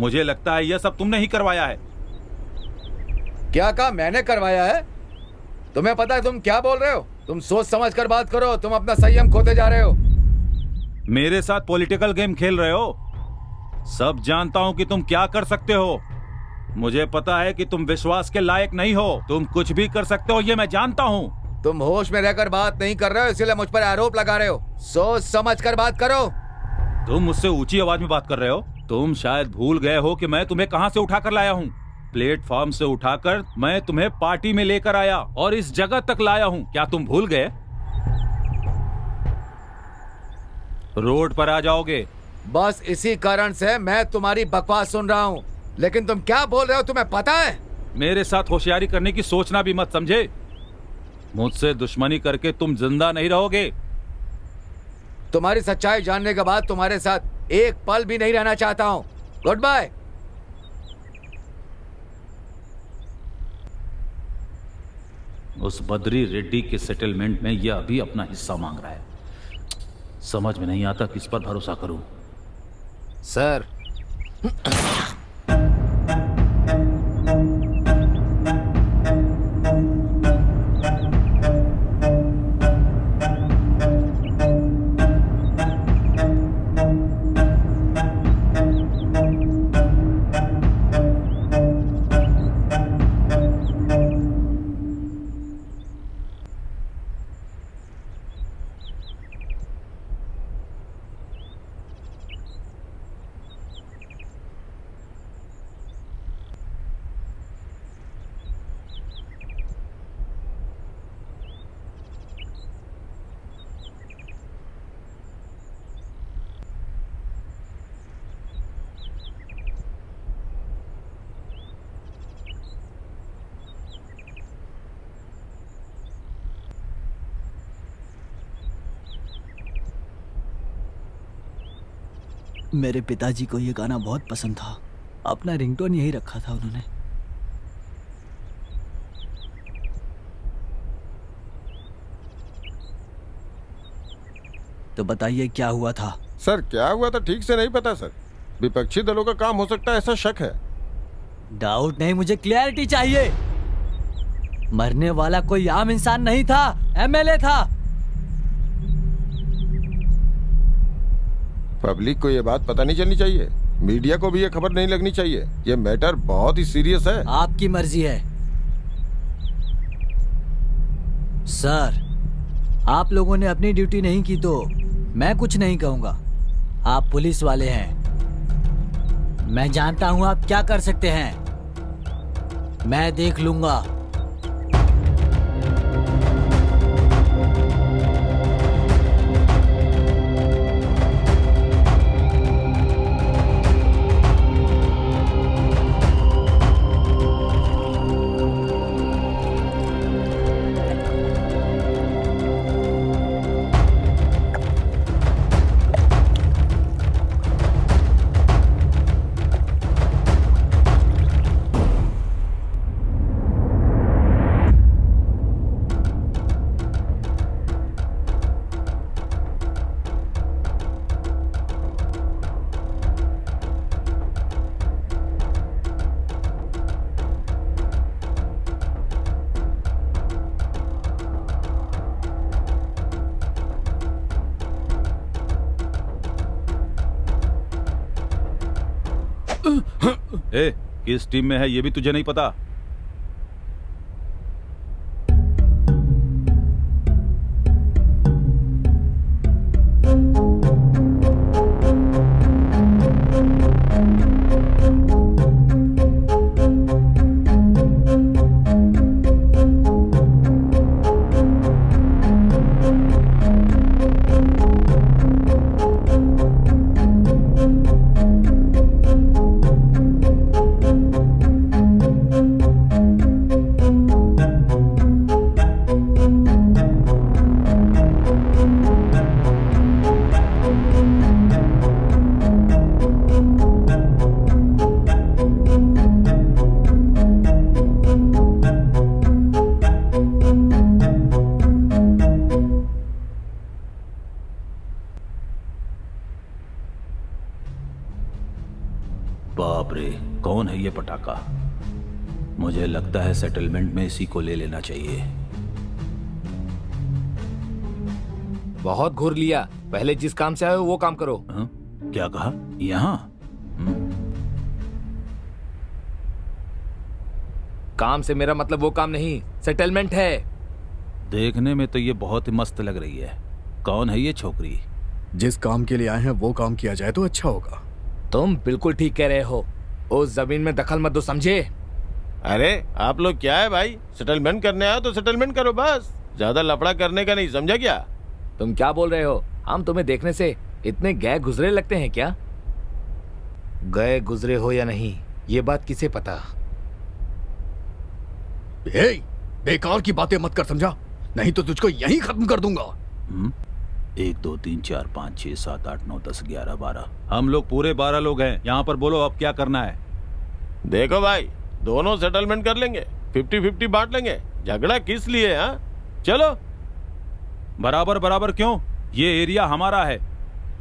मुझे लगता है यह सब तुमने ही करवाया है। क्या कहा मैंने करवाया है? तुम्हें पता है तुम क्या बोल रहे हो? तुम सोच समझ कर बात करो। तुम अपना संयम खोते जा रहे हो। मेरे साथ पॉलिटिकल गेम खेल रहे हो। सब जानता हूं कि तुम क्या कर सकते हो। मुझे पता है कि तुम विश्वास के लायक नहीं हो। तुम कुछ भी कर सकते हो, ये मैं जानता हूँ। तुम होश में रहकर बात नहीं कर रहे हो, इसीलिए मुझ पर आरोप लगा रहे हो। सोच समझ कर बात करो। तुम मुझसे ऊंची आवाज में बात कर रहे हो। तुम शायद भूल गए हो कि मैं तुम्हें कहां से उठाकर लाया हूँ। प्लेटफॉर्म से उठाकर मैं तुम्हें पार्टी में लेकर आया और इस जगह तक लाया हूँ। क्या तुम भूल गए? रोड पर आ जाओगे। बस इसी कारण से मैं तुम्हारी बकवास सुन रहा हूँ। लेकिन तुम क्या बोल रहे हो तुम्हें पता है? मेरे साथ होशियारी करने की सोचना भी मत, समझे? मुझसे दुश्मनी करके तुम जिंदा नहीं रहोगे। तुम्हारी सच्चाई जानने के बाद तुम्हारे साथ एक पल भी नहीं रहना चाहता हूँ। Goodbye. उस बद्री रेड्डी के सेटलमेंट में यह अभी अपना हिस्सा मांग रहा है। समझ में नहीं आता किस पर भरोसा करूं। सर मेरे पिताजी को ये गाना बहुत पसंद था। अपना रिंगटोन यही रखा था उन्होंने। तो बताइए क्या हुआ था? सर क्या हुआ था ठीक से नहीं पता सर। विपक्षी दलों का काम हो सकता है ऐसा शक है। डाउट नहीं, मुझे क्लैरिटी चाहिए। मरने वाला कोई आम इंसान नहीं था, एमएलए था। पब्लिक को ये बात पता नहीं चलनी चाहिए। मीडिया को भी ये खबर नहीं लगनी चाहिए। ये मैटर बहुत ही सीरियस है। आपकी मर्जी है सर। आप लोगों ने अपनी ड्यूटी नहीं की तो मैं कुछ नहीं कहूंगा। आप पुलिस वाले हैं। मैं जानता हूं आप क्या कर सकते हैं। मैं देख लूंगा। ए, किस टीम में है ये भी तुझे नहीं पता? बाप रे, कौन है ये पटाखा? मुझे लगता है सेटलमेंट में इसी को ले लेना चाहिए। बहुत घूर लिया, पहले जिस काम से आए हो वो काम करो। हाँ? क्या कहा? यहाँ काम से मेरा मतलब वो काम नहीं, सेटलमेंट है। देखने में तो ये बहुत ही मस्त लग रही है। कौन है ये छोकरी? जिस काम के लिए आए हैं वो काम किया जाए तो अच्छा होगा। तुम बिल्कुल ठीक कह रहे हो, उस जमीन में दखल मत दो, समझे? अरे आप लोग क्या है भाई, सेटलमेंट करने आए तो सेटलमेंट करो बस, ज्यादा लफड़ा करने का नहीं, समझा क्या? तुम क्या बोल रहे हो? हम तुम्हें देखने से इतने गए गुजरे लगते हैं क्या? गए गुजरे हो या नहीं ये बात किसे पता। बेकार की बातें मत कर, समझा? नहीं तो तुझको यहीं खत्म कर दूंगा। 1 2 3 4 5 6 7 8 9 10 11 12, हम लोग पूरे 12 लोग हैं यहाँ पर। बोलो अब क्या करना है? देखो भाई, दोनों सेटलमेंट कर लेंगे, 50-50 बांट लेंगे, झगड़ा किस लिए? हाँ चलो। बराबर बराबर क्यों? ये एरिया हमारा है।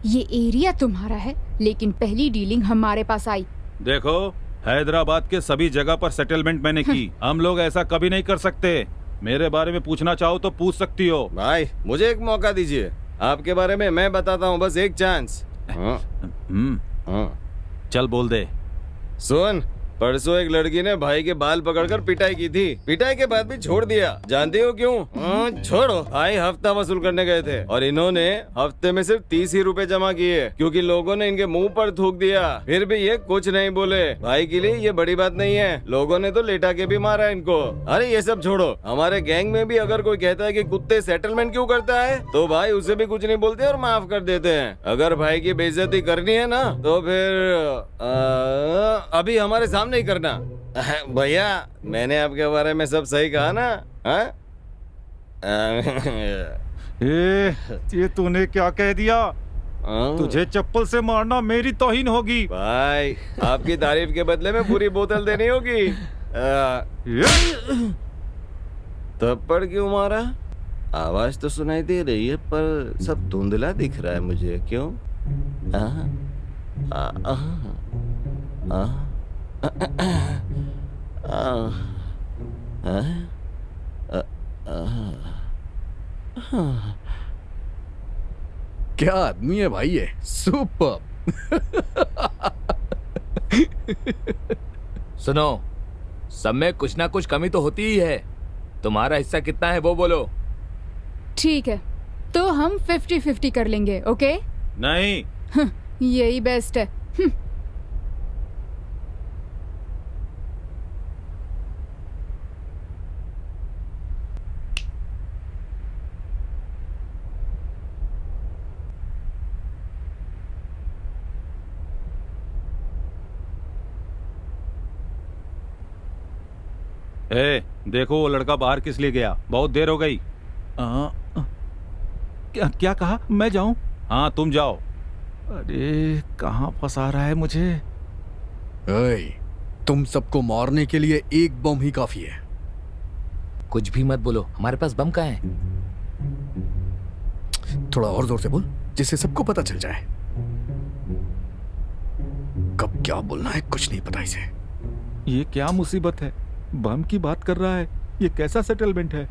ये एरिया तुम्हारा है, लेकिन पहली डीलिंग हमारे पास आई। देखो, हैदराबाद के सभी जगह पर सेटलमेंट मैंने की। हम लोग ऐसा कभी नहीं कर सकते। मेरे बारे में पूछना चाहो तो पूछ सकती हो। भाई मुझे एक मौका दीजिए, आपके बारे में मैं बताता हूँ, बस एक चांस। चल बोल दे। सुन, परसों एक लड़की ने भाई के बाल पकड़कर पिटाई की थी, पिटाई के बाद भी छोड़ दिया। जानती हो क्यों? छोड़ो, भाई हफ्ता वसूल करने गए थे और इन्होंने हफ्ते में सिर्फ 30 ही रुपए जमा किए, क्योंकि लोगों ने इनके मुंह पर थूक दिया। फिर भी ये कुछ नहीं बोले। भाई के लिए ये बड़ी बात नहीं है, लोगों ने तो लेटा के भी मारा इनको। अरे ये सब छोड़ो, हमारे गैंग में भी अगर कोई कहता है कि कुत्ते सेटलमेंट क्यों करता है, तो भाई उसे भी कुछ नहीं बोलते और माफ कर देते हैं। अगर भाई की बेइज्जती करनी है ना, तो फिर अभी हमारे सामने नहीं करना। भैया मैंने आपके बारे में सब सही कहा ना? ये तूने क्या कह दिया? तुझे चप्पल से मारना मेरी तौहीन होगी। भाई आपकी तारीफ के बदले में पूरी बोतल देनी होगी। थप्पड़ क्यों मारा? आवाज तो सुनाई दे रही है पर सब धुंधला दिख रहा है मुझे, क्यों? क्या आदमी है भाई ये, सुपर। सुनो, सब में कुछ ना कुछ कमी तो होती ही है। तुम्हारा हिस्सा कितना है वो बोलो। ठीक है, तो हम 50-50 कर लेंगे, ओके? नहीं, यही बेस्ट है। देखो वो लड़का बाहर किस लिए गया? बहुत देर हो गई। क्या कहा? मैं जाऊं? हाँ तुम जाओ। अरे कहाँ फंसा रहा है मुझे? तुम सबको मारने के लिए एक बम ही काफी है। कुछ भी मत बोलो, हमारे पास बम कहाँ है? थोड़ा और जोर से बोल, जिससे सबको पता चल जाए। कब क्या बोलना है कुछ नहीं पता इसे। ये क्या मुसीबत है? बम की बात कर रहा है। ये कैसा सेटलमेंट है?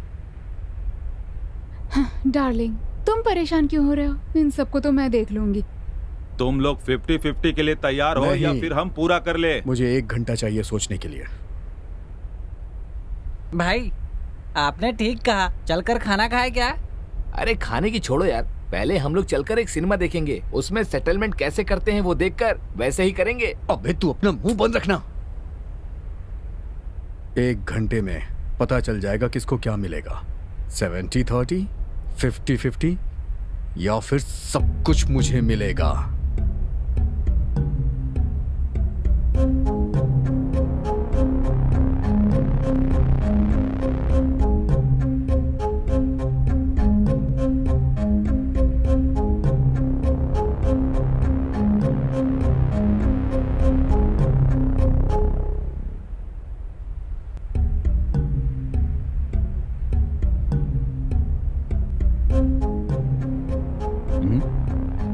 डार्लिंग, तुम परेशान क्यों हो रहे हो? इन सबको तो मैं देख लूंगी। तुम लोग 50-50 के लिए तैयार हो या नहीं। फिर हम पूरा कर ले? मुझे 1 घंटा चाहिए सोचने के लिए। भाई आपने ठीक कहा, चलकर खाना खाए क्या? अरे खाने की छोड़ो यार, पहले हम लोग चलकर एक सिनेमा देखेंगे, उसमें सेटलमेंट कैसे करते हैं वो देखकर वैसे ही करेंगे। अबे तू अपना मुंह बंद रखना। 1 घंटे में पता चल जाएगा किसको क्या मिलेगा। 70-30, 50-50 या फिर सब कुछ मुझे मिलेगा।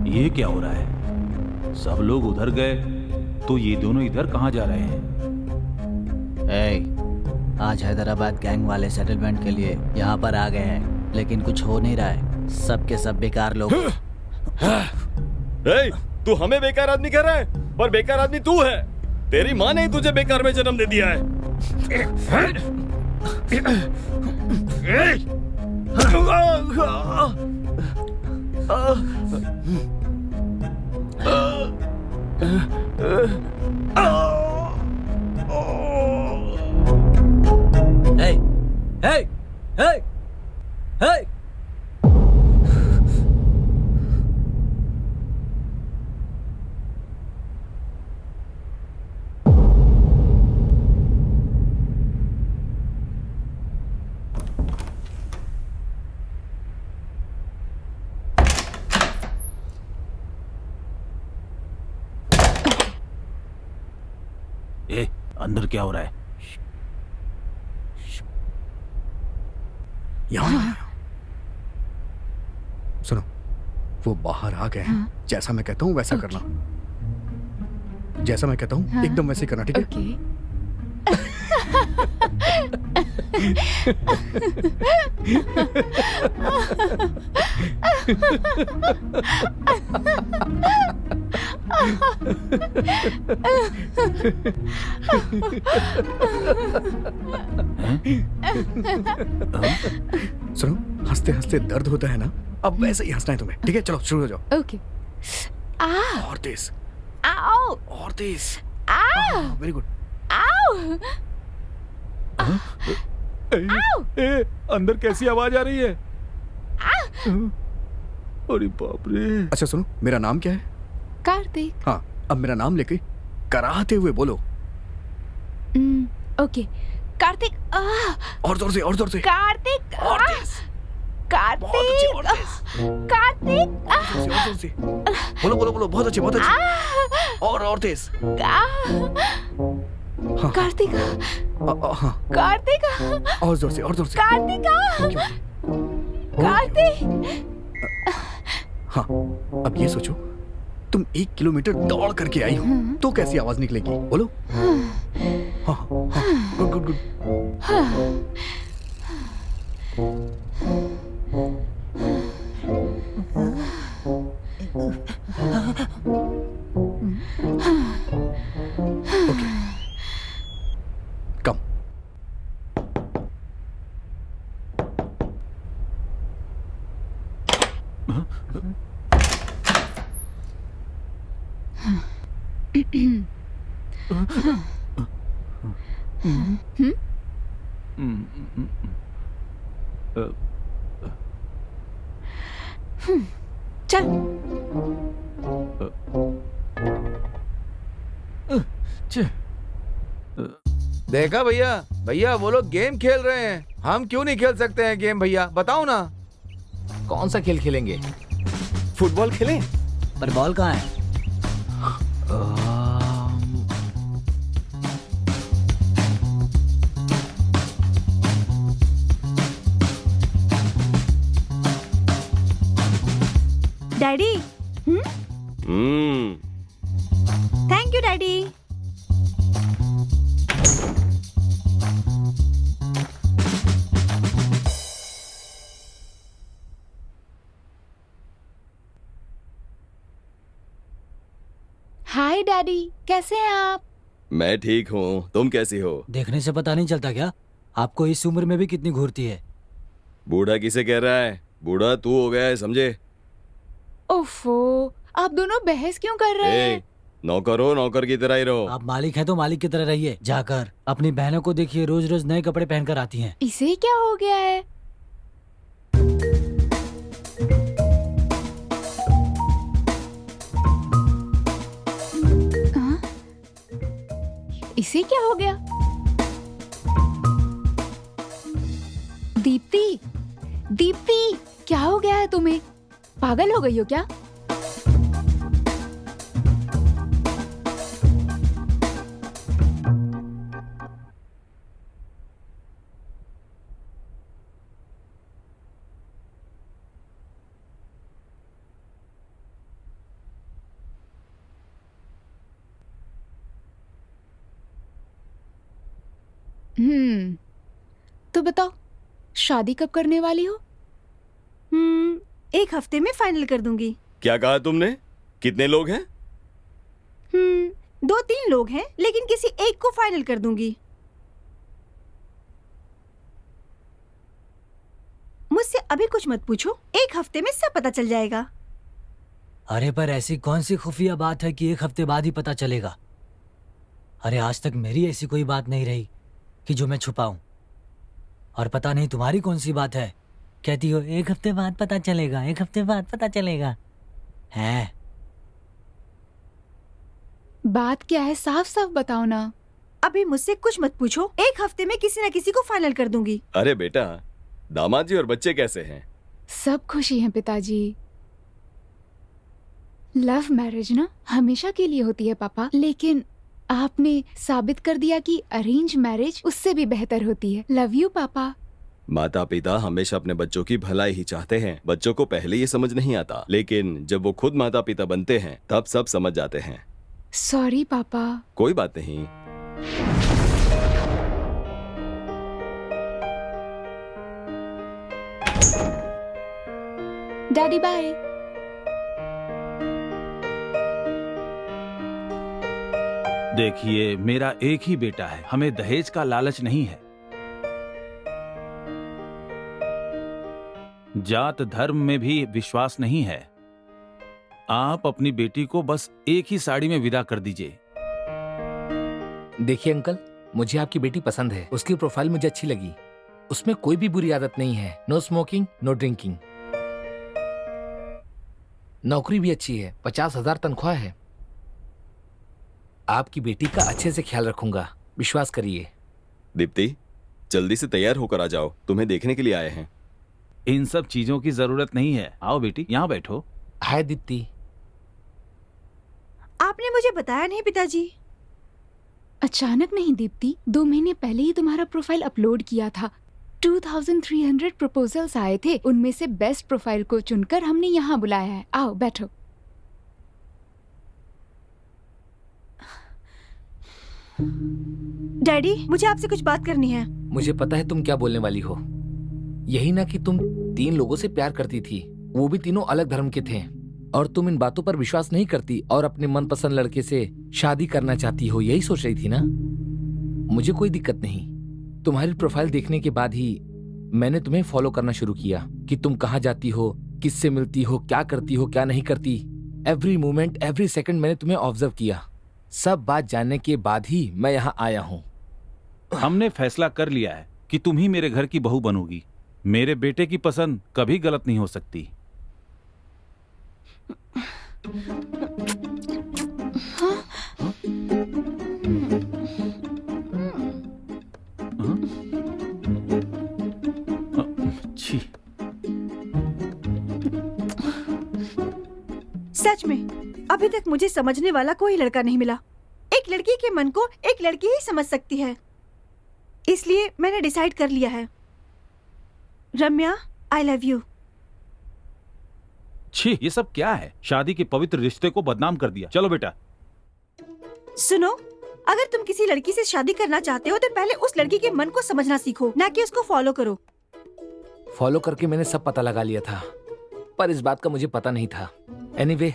ये क्या हो रहा है? सब लोग उधर गए तो ये दोनों इधर कहाँ जा रहे हैं? आज हैदराबाद गैंग वाले सेटलमेंट के लिए यहाँ पर आ गए हैं, लेकिन कुछ हो नहीं रहा है। सब के सब बेकार लोग। तू हमें बेकार आदमी कह रहा है, पर बेकार आदमी तू है। तेरी माँ ने ही तुझे बेकार में जन्म दे दिया है। Hey! Hey! Hey! Hey! अंदर क्या हो रहा है? यहाँ सुनो, वो बाहर आ गए हैं। जैसा मैं कहता हूँ वैसा करना। जैसा मैं कहता हूँ एकदम वैसे करना, ठीक है? सुनो, हंसते हंसते दर्द होता है ना, अब वैसे ही हंसना है तुम्हें, ठीक है? चलो शुरू हो जाओ। ओके। और तेज, आओ, और तेज। Very good. अंदर कैसी आवाज आ रही है? अरे बाप रे। अच्छा सुनो, मेरा नाम क्या है? कार्तिक। हाँ, अब मेरा नाम लेके कराहते हुए बोलो। ओके। कार्तिक। और जोर से, और जोर से। कार्तिक। और तेज। बहुत अच्छे, और तेज। कार्तिक। और जोर से। बोलो बोलो बोलो, बहुत अच्छे, बहुत अच्छे। और तेज। हाँ, कार्तिक। हाँ, कार्तिक। और जोर से, और जोर से। कार्तिक। कार्तिक। हाँ, अब ये सोचो, तुम 1 किलोमीटर दौड़ करके आई हो तो कैसी आवाज निकलेगी? बोलो। हाँ हाँ, गुड गुड गुड। ओके, कम। चल। देखा भैया, भैया वो लोग गेम खेल रहे हैं, हम क्यों नहीं खेल सकते हैं गेम? भैया बताओ ना। कौन सा खेल खेलेंगे? फुटबॉल खेलें? पर बॉल कहाँ है? Daddy. Thank you daddy. Hi daddy, कैसे हैं आप? मैं ठीक हूँ, तुम कैसी हो? देखने से पता नहीं चलता क्या आपको इस उम्र में भी कितनी घूरती है? बूढ़ा किसे कह रहा है? बूढ़ा तू हो गया है, समझे? ओफो, आप दोनों बहस क्यों कर रहे हैं? नौकर हो, नौकर की तरह ही रहो। आप मालिक हैं तो मालिक की तरह रहिए। जाकर अपनी बहनों को देखिए, रोज रोज नए कपड़े पहनकर आती हैं। इसे क्या हो गया है? हाँ? इसे क्या हो गया? दीप्ति, दीप्ति, क्या हो गया है तुम्हें? पागल हो गई हो क्या? तो बताओ, शादी कब करने वाली हो? 1 हफ्ते में फाइनल कर दूंगी। क्या कहा तुमने? कितने लोग हैं? 2-3 लोग हैं, लेकिन किसी एक को फाइनल कर दूंगी। मुझसे अभी कुछ मत पूछो, 1 हफ्ते में सब पता चल जाएगा। अरे पर ऐसी कौन सी खुफिया बात है कि 1 हफ्ते बाद ही पता चलेगा? अरे आज तक मेरी ऐसी कोई बात नहीं रही कि जो मैं छुपाऊं। और पता नहीं तुम्हारी कौन सी बात है, कहती हो 1 हफ्ते बाद पता चलेगा, 1 हफ्ते बाद पता चलेगा। है बात क्या है, साफ साफ बताओ ना। अभी मुझसे कुछ मत पूछो, 1 हफ्ते में किसी न किसी को फाइनल कर दूंगी। अरे बेटा, दामाद जी और बच्चे कैसे हैं? सब खुशी हैं पिताजी। लव मैरिज ना हमेशा के लिए होती है पापा, लेकिन आपने साबित कर दिया कि अरेंज मैरिज उससे भी बेहतर होती है। लव यू पापा। माता पिता हमेशा अपने बच्चों की भलाई ही चाहते हैं। बच्चों को पहले ये समझ नहीं आता, लेकिन जब वो खुद माता पिता बनते हैं तब सब समझ जाते हैं। सॉरी पापा। कोई बात नहीं। Daddy bye. देखिए, मेरा एक ही बेटा है, हमें दहेज का लालच नहीं है। जात धर्म में भी विश्वास नहीं है। आप अपनी बेटी को बस एक ही साड़ी में विदा कर दीजिए। देखिए अंकल, मुझे आपकी बेटी पसंद है, उसकी प्रोफाइल मुझे अच्छी लगी। उसमें कोई भी बुरी आदत नहीं है। No smoking, no drinking. नौकरी भी अच्छी है, 50,000 तनख्वाह है। आपकी बेटी का अच्छे से ख्याल रखूंगा, विश्वास करिए। दीप्ति, जल्दी से तैयार होकर आ जाओ, तुम्हें देखने के लिए आए हैं। इन सब चीजों की जरूरत नहीं है। आओ बेटी, यहाँ बैठो। हाय दीप्ति। आपने मुझे बताया नहीं पिताजी। अचानक नहीं दीप्ति, 2 महीने पहले ही तुम्हारा प्रोफाइल अपलोड किया था। 2300 प्रपोजल्स आए थे, उनमें से बेस्ट प्रोफाइल को चुनकर हमने यहाँ बुलाया है। आओ बैठो। डैडी, मुझे आपसे कुछ बात करनी है। मुझे पता है तुम क्या बोलने वाली हो। यही ना कि तुम 3 लोगों से प्यार करती थी, वो भी तीनों अलग धर्म के थे, और तुम इन बातों पर विश्वास नहीं करती और अपने मनपसंद लड़के से शादी करना चाहती हो, यही सोच रही थी ना? मुझे कोई दिक्कत नहीं। तुम्हारी प्रोफाइल देखने के बाद ही मैंने तुम्हें फॉलो करना शुरू किया कि तुम कहाँ जाती हो, किससे मिलती हो, क्या करती हो, क्या नहीं करती। एवरी मोमेंट, एवरी सेकंड मैंने तुम्हें ऑब्जर्व किया। सब बात जानने के बाद ही मैं यहाँ आया हूँ। हमने फैसला कर लिया है कि तुम ही मेरे घर की बहू बनोगी। मेरे बेटे की पसंद कभी गलत नहीं हो सकती। छी। सच में अभी तक मुझे समझने वाला कोई लड़का नहीं मिला। एक लड़की के मन को एक लड़की ही समझ सकती है, इसलिए मैंने डिसाइड कर लिया है। रम्या, आई लव यू। छी, ये सब क्या है? शादी के पवित्र रिश्ते को बदनाम कर दिया। चलो बेटा। सुनो, अगर तुम किसी लड़की से शादी करना चाहते हो तो पहले उस लड़की के मन को समझना सीखो, ना कि उसको फॉलो करो। फॉलो करके मैंने सब पता लगा लिया था, पर इस बात का मुझे पता नहीं था। Anyway,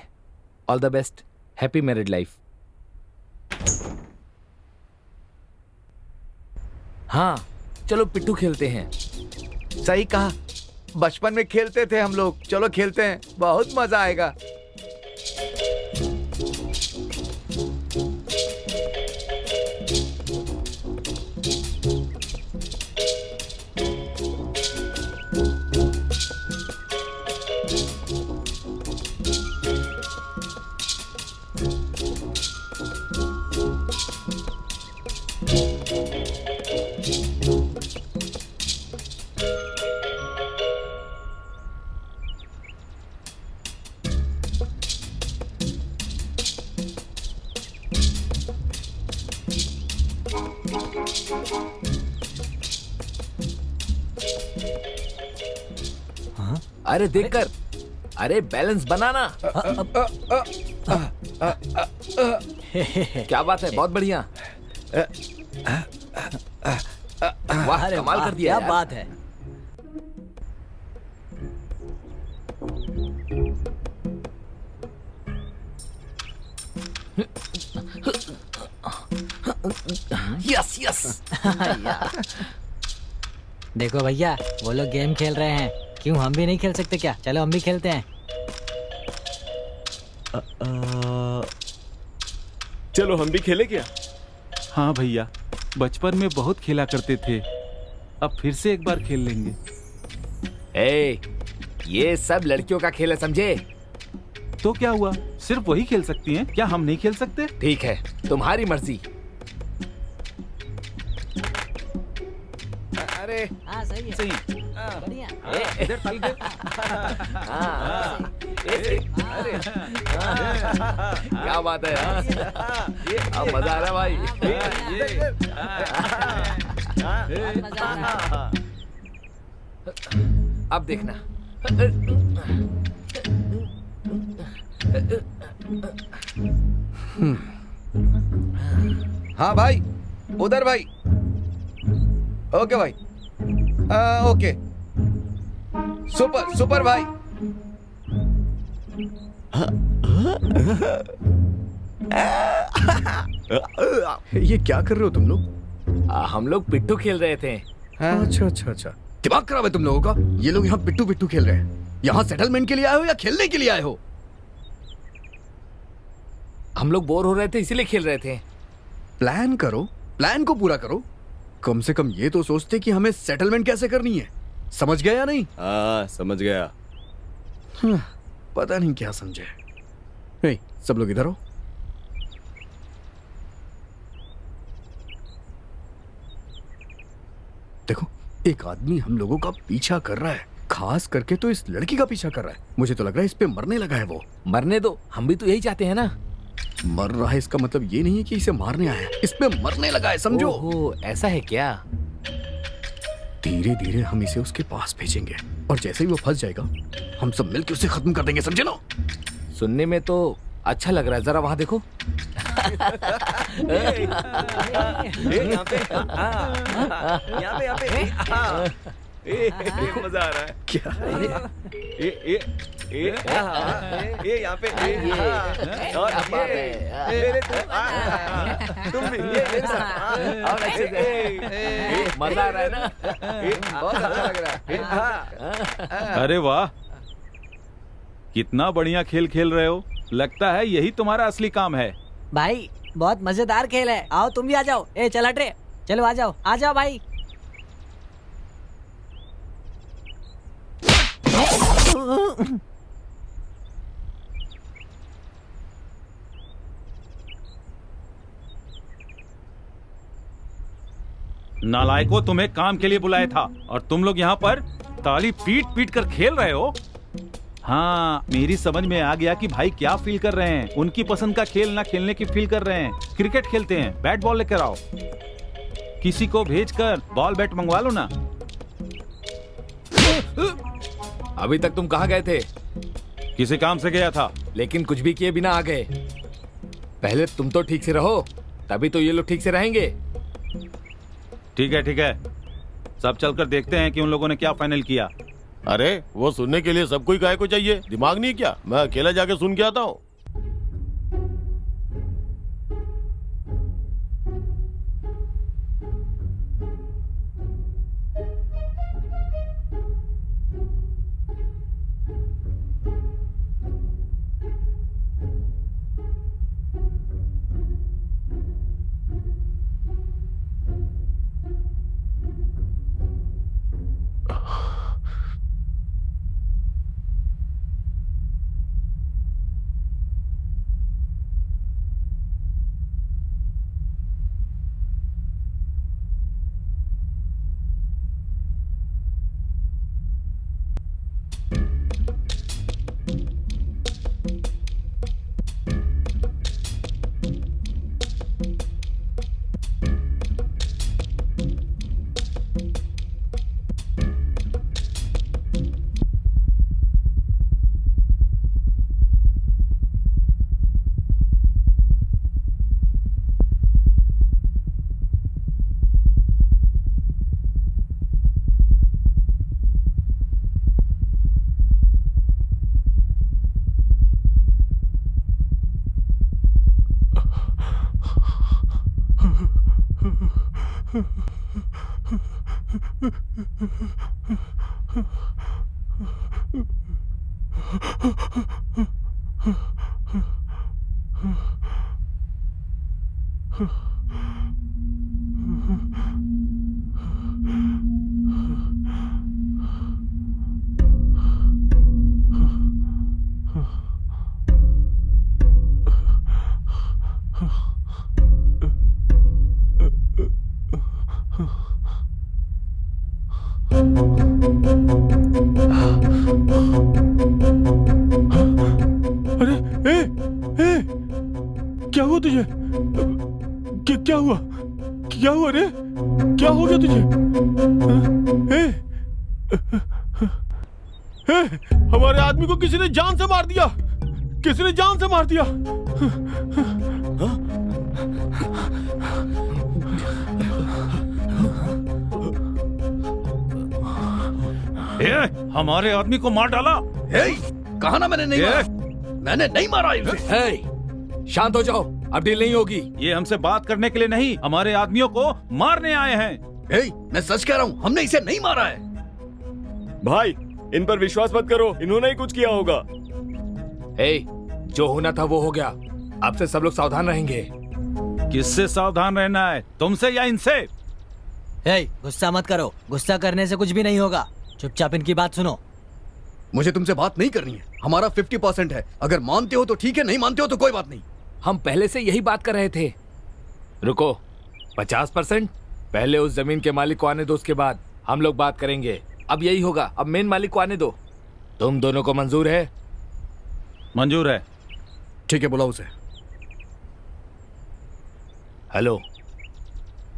all the best, happy married life. हाँ, चलो पिट्ठू खेलते हैं। सही कहा, बचपन में खेलते थे हम लोग। चलो खेलते हैं, बहुत मजा आएगा। अरे देखकर, अरे बैलेंस बनाना। क्या बात है, बहुत बढ़िया। वाह, अरे कमाल वाह, कर दिया क्या यार। बात है। Yes yes. देखो भैया, वो लोग गेम खेल रहे हैं, क्यों हम भी नहीं खेल सकते क्या? चलो हम भी खेलते हैं। चलो हम भी खेले क्या? हाँ भैया, बचपन में बहुत खेला करते थे, अब फिर से एक बार खेल लेंगे। ए, ये सब लड़कियों का खेल है, समझे? तो क्या हुआ, सिर्फ वही खेल सकती हैं, क्या हम नहीं खेल सकते? ठीक है, तुम्हारी मर्जी। अरे हाँ सही है, सही। बढ़िया। इधर ताली दे। अरे क्या बात है, अब मजा आ रहा है भाई। अब देखना। हाँ भाई, उधर भाई। ओके भाई, ओके। सुपर सुपर भाई। ये क्या कर रहे हो तुम लोग? हम लोग पिट्ठू खेल रहे थे। अच्छा अच्छा अच्छा, दिमाग खराब है तुम लोगों का। ये लोग यहाँ पिट्टू पिट्टू खेल रहे हैं। यहाँ सेटलमेंट के लिए आए हो या खेलने के लिए आए हो? हम लोग बोर हो रहे थे, इसीलिए खेल रहे थे। प्लान करो, प्लान को पूरा करो। कम से कम ये तो सोचते कि हमें सेटलमेंट कैसे करनी है। समझ गया या नहीं? हाँ समझ गया। पता नहीं क्या समझे। हे, सब लोग इधर हो। देखो, एक आदमी हम लोगों का पीछा कर रहा है, खास करके तो इस लड़की का पीछा कर रहा है। मुझे तो लग रहा है इस पे मरने लगा है वो। मरने दो, हम भी तो यही चाहते हैं ना। मर रहा है इसका मतलब ये नहीं है कि इसे मारने आया है, इस पे मरने लगा है, समझो। ओहो, ऐसा है क्या? धीरे धीरे हम इसे उसके पास भेजेंगे और जैसे ही वो फंस जाएगा हम सब मिलकर उसे खत्म कर देंगे, समझे ना? सुनने में तो अच्छा लग रहा है, जरा वहां देखो। यहाँ पे मजा आ रहा है। क्या? यहाँ पे और तुम भी मेरे साथ और अच्छे से। मजा आ रहा है ना? बहुत अच्छा लग रहा है। अरे वाह, कितना बढ़िया खेल खेल रहे हो। लगता है यही तुम्हारा असली काम है। भाई बहुत मजेदार खेल है, आओ तुम भी आ जाओ। ए चल हट रे, चलो आ जाओ भाई। नालायकों, तुम्हें काम के लिए बुलाया था और तुम लोग यहाँ पर ताली पीट पीट कर खेल रहे हो। हाँ, मेरी समझ में आ गया कि भाई क्या फील कर रहे हैं। उनकी पसंद का खेल ना खेलने की फील कर रहे हैं। क्रिकेट खेलते हैं, बैट बॉल लेकर आओ। किसी को भेजकर बॉल बैट मंगवा लो ना। अभी तक तुम कहाँ गए थे? किसी काम से गया था। लेकिन कुछ भी किए बिना आ गए। पहले तुम तो ठीक से रहो, तभी तो ये लोग ठीक से रहेंगे। ठीक है, सब चलकर देखते हैं कि उन लोगों ने क्या फाइनल किया। अरे वो सुनने के लिए सब कोई गाय को चाहिए, दिमाग नहीं क्या? मैं अकेला जाके सुन के आता हूँ। अरे क्या हुआ तुझे? क्या हुआ? क्या हुआ रे? क्या हो गया तुझे? हमारे आदमी को किसी ने जान से मार दिया। किसी ने जान से मार दिया। हमारे आदमी को मार डाला। कहा ना मैंने नहीं मारा। मैंने नहीं मारा इसे। शांत हो जाओ, अब डील नहीं होगी। ये हमसे बात करने के लिए नहीं, हमारे आदमियों को मारने आए हैं। मैं सच कह रहा हूँ, हमने इसे नहीं मारा है। भाई, इन पर विश्वास मत करो, इन्होंने ही कुछ किया होगा। जो होना था वो हो गया। अब से सब लोग सावधान रहेंगे। किससे सावधान रहना है, तुमसे या इनसे? गुस्सा मत करो, गुस्सा करने से कुछ भी नहीं होगा। चुपचाप इनकी बात सुनो। मुझे तुमसे बात नहीं करनी है। हमारा 50% है। अगर मानते हो तो ठीक है, नहीं मानते हो तो कोई बात नहीं। हम पहले से यही बात कर रहे थे। रुको, 50% पहले उस जमीन के मालिक को आने दो, उसके बाद हम लोग बात करेंगे। अब यही होगा, अब मेन मालिक को आने दो। तुम दोनों को मंजूर है? मंजूर है। ठीक है, बुलाओ उसे। हेलो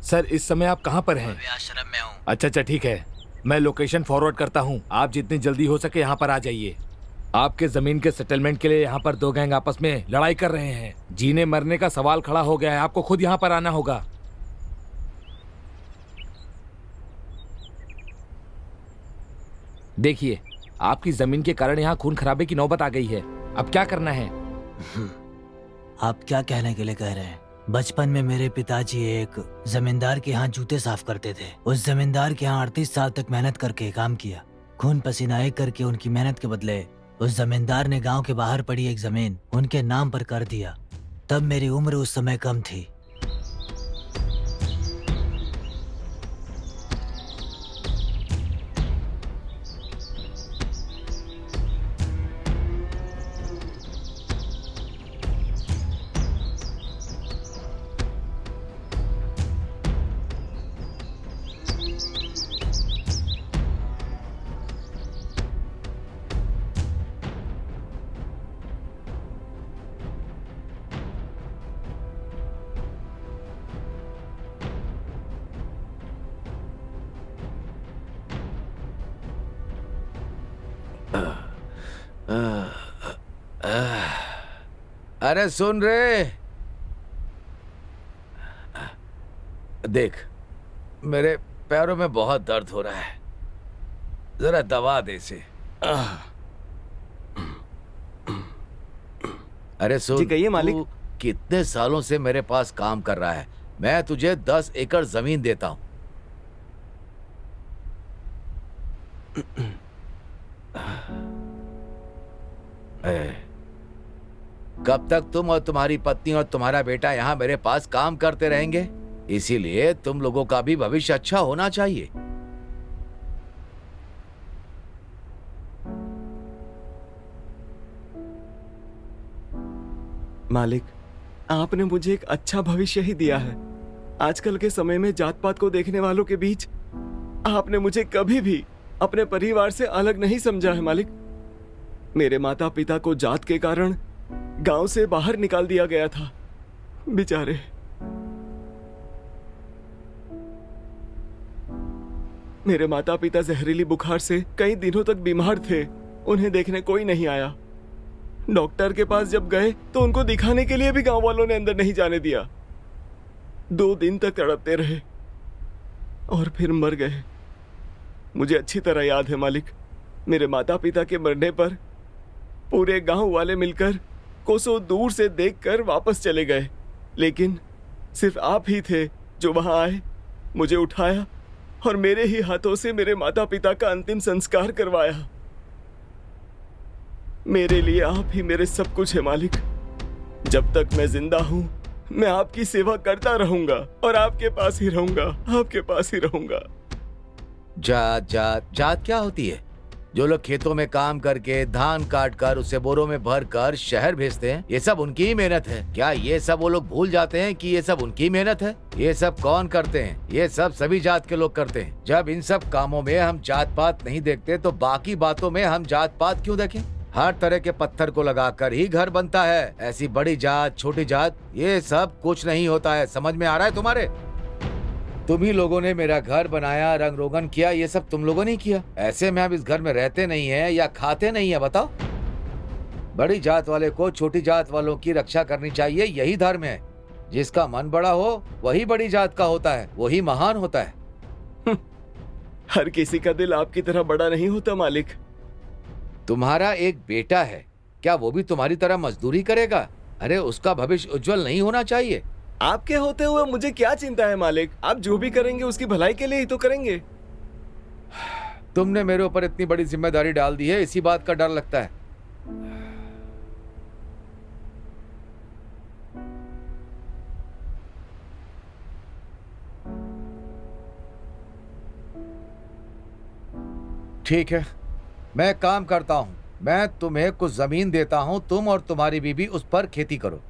सर, इस समय आप कहाँ पर हैं? आश्रम में हूँ। अच्छा ठीक है, मैं लोकेशन फॉरवर्ड करता हूँ। आप जितनी जल्दी हो सके यहाँ पर आ जाइए। आपके जमीन के सेटलमेंट के लिए यहाँ पर दो गैंग आपस में लड़ाई कर रहे हैं। जीने मरने का सवाल खड़ा हो गया है, आपको खुद यहाँ पर आना होगा। देखिए, आपकी जमीन के कारण यहाँ खून खराबे की नौबत आ गई है। अब क्या करना है? आप क्या कहने के लिए कह रहे हैं? बचपन में मेरे पिताजी एक जमींदार के यहाँ जूते साफ करते थे। उस जमींदार के यहाँ 38 साल तक मेहनत करके काम किया। खून पसीना एक करके उनकी मेहनत के बदले उस जमींदार ने गांव के बाहर पड़ी एक जमीन उनके नाम पर कर दिया। तब मेरी उम्र उस समय कम थी। अरे सुन रे, देख मेरे पैरों में बहुत दर्द हो रहा है, जरा दवा दे इसे। अरे सुन, जी कहिए मालिक। तू कितने सालों से मेरे पास काम कर रहा है, मैं तुझे 10 एकड़ जमीन देता हूं। कब तक तुम और तुम्हारी पत्नी और तुम्हारा बेटा यहाँ मेरे पास काम करते रहेंगे? इसीलिए तुम लोगों का भी भविष्य अच्छा होना चाहिए। मालिक, आपने मुझे एक अच्छा भविष्य ही दिया है। आजकल के समय में जात पात को देखने वालों के बीच आपने मुझे कभी भी अपने परिवार से अलग नहीं समझा है मालिक। मेरे माता पिता को जात के कारण गांव से बाहर निकाल दिया गया था, बेचारे। मेरे माता पिता जहरीली बुखार से कई दिनों तक बीमार थे, उन्हें देखने कोई नहीं आया। डॉक्टर के पास जब गए तो उनको दिखाने के लिए भी गांव वालों ने अंदर नहीं जाने दिया। 2 दिन तक तड़पते रहे और फिर मर गए। मुझे अच्छी तरह याद है मालिक, मेरे माता पिता के मरने पर पूरे गांव वाले मिलकर कोसों दूर से देखकर वापस चले गए, लेकिन सिर्फ आप ही थे जो वहां आए, मुझे उठाया और मेरे ही हाथों से मेरे माता पिता का अंतिम संस्कार करवाया। मेरे लिए आप ही मेरे सब कुछ है मालिक। जब तक मैं जिंदा हूँ मैं आपकी सेवा करता रहूंगा और आपके पास ही रहूंगा, आपके पास ही रहूंगा। जात जात जात क्या होती है? जो लोग खेतों में काम करके धान काट कर उसे बोरों में भर कर शहर भेजते हैं, ये सब उनकी ही मेहनत है। क्या ये सब वो लोग भूल जाते हैं कि ये सब उनकी मेहनत है? ये सब कौन करते हैं? ये सब सभी जात के लोग करते हैं। जब इन सब कामों में हम जात पात नहीं देखते तो बाकी बातों में हम जात पात क्यों देखें? हर तरह के पत्थर को लगाकर ही घर बनता है। ऐसी बड़ी जात छोटी जात ये सब कुछ नहीं होता है। समझ में आ रहा है तुम्हारे? तुम ही लोगों ने मेरा घर बनाया, रंग रोगन किया, ये सब तुम लोगों ने किया। ऐसे में हम इस घर में रहते नहीं है या खाते नहीं है? बताओ। बड़ी जात वाले को छोटी जात वालों की रक्षा करनी चाहिए, यही धर्म है। जिसका मन बड़ा हो वही बड़ी जात का होता है, वही महान होता है। हर किसी का दिल आपकी तरह बड़ा नहीं होता मालिक। तुम्हारा एक बेटा है, क्या वो भी तुम्हारी तरह मजदूरी करेगा? अरे उसका भविष्य उज्जवल नहीं होना चाहिए? आपके होते हुए मुझे क्या चिंता है मालिक? आप जो भी करेंगे उसकी भलाई के लिए ही तो करेंगे। तुमने मेरे ऊपर इतनी बड़ी जिम्मेदारी डाल दी है, इसी बात का डर लगता है। ठीक है, मैं काम करता हूं। मैं तुम्हें कुछ जमीन देता हूं, तुम और तुम्हारी बीवी उस पर खेती करो।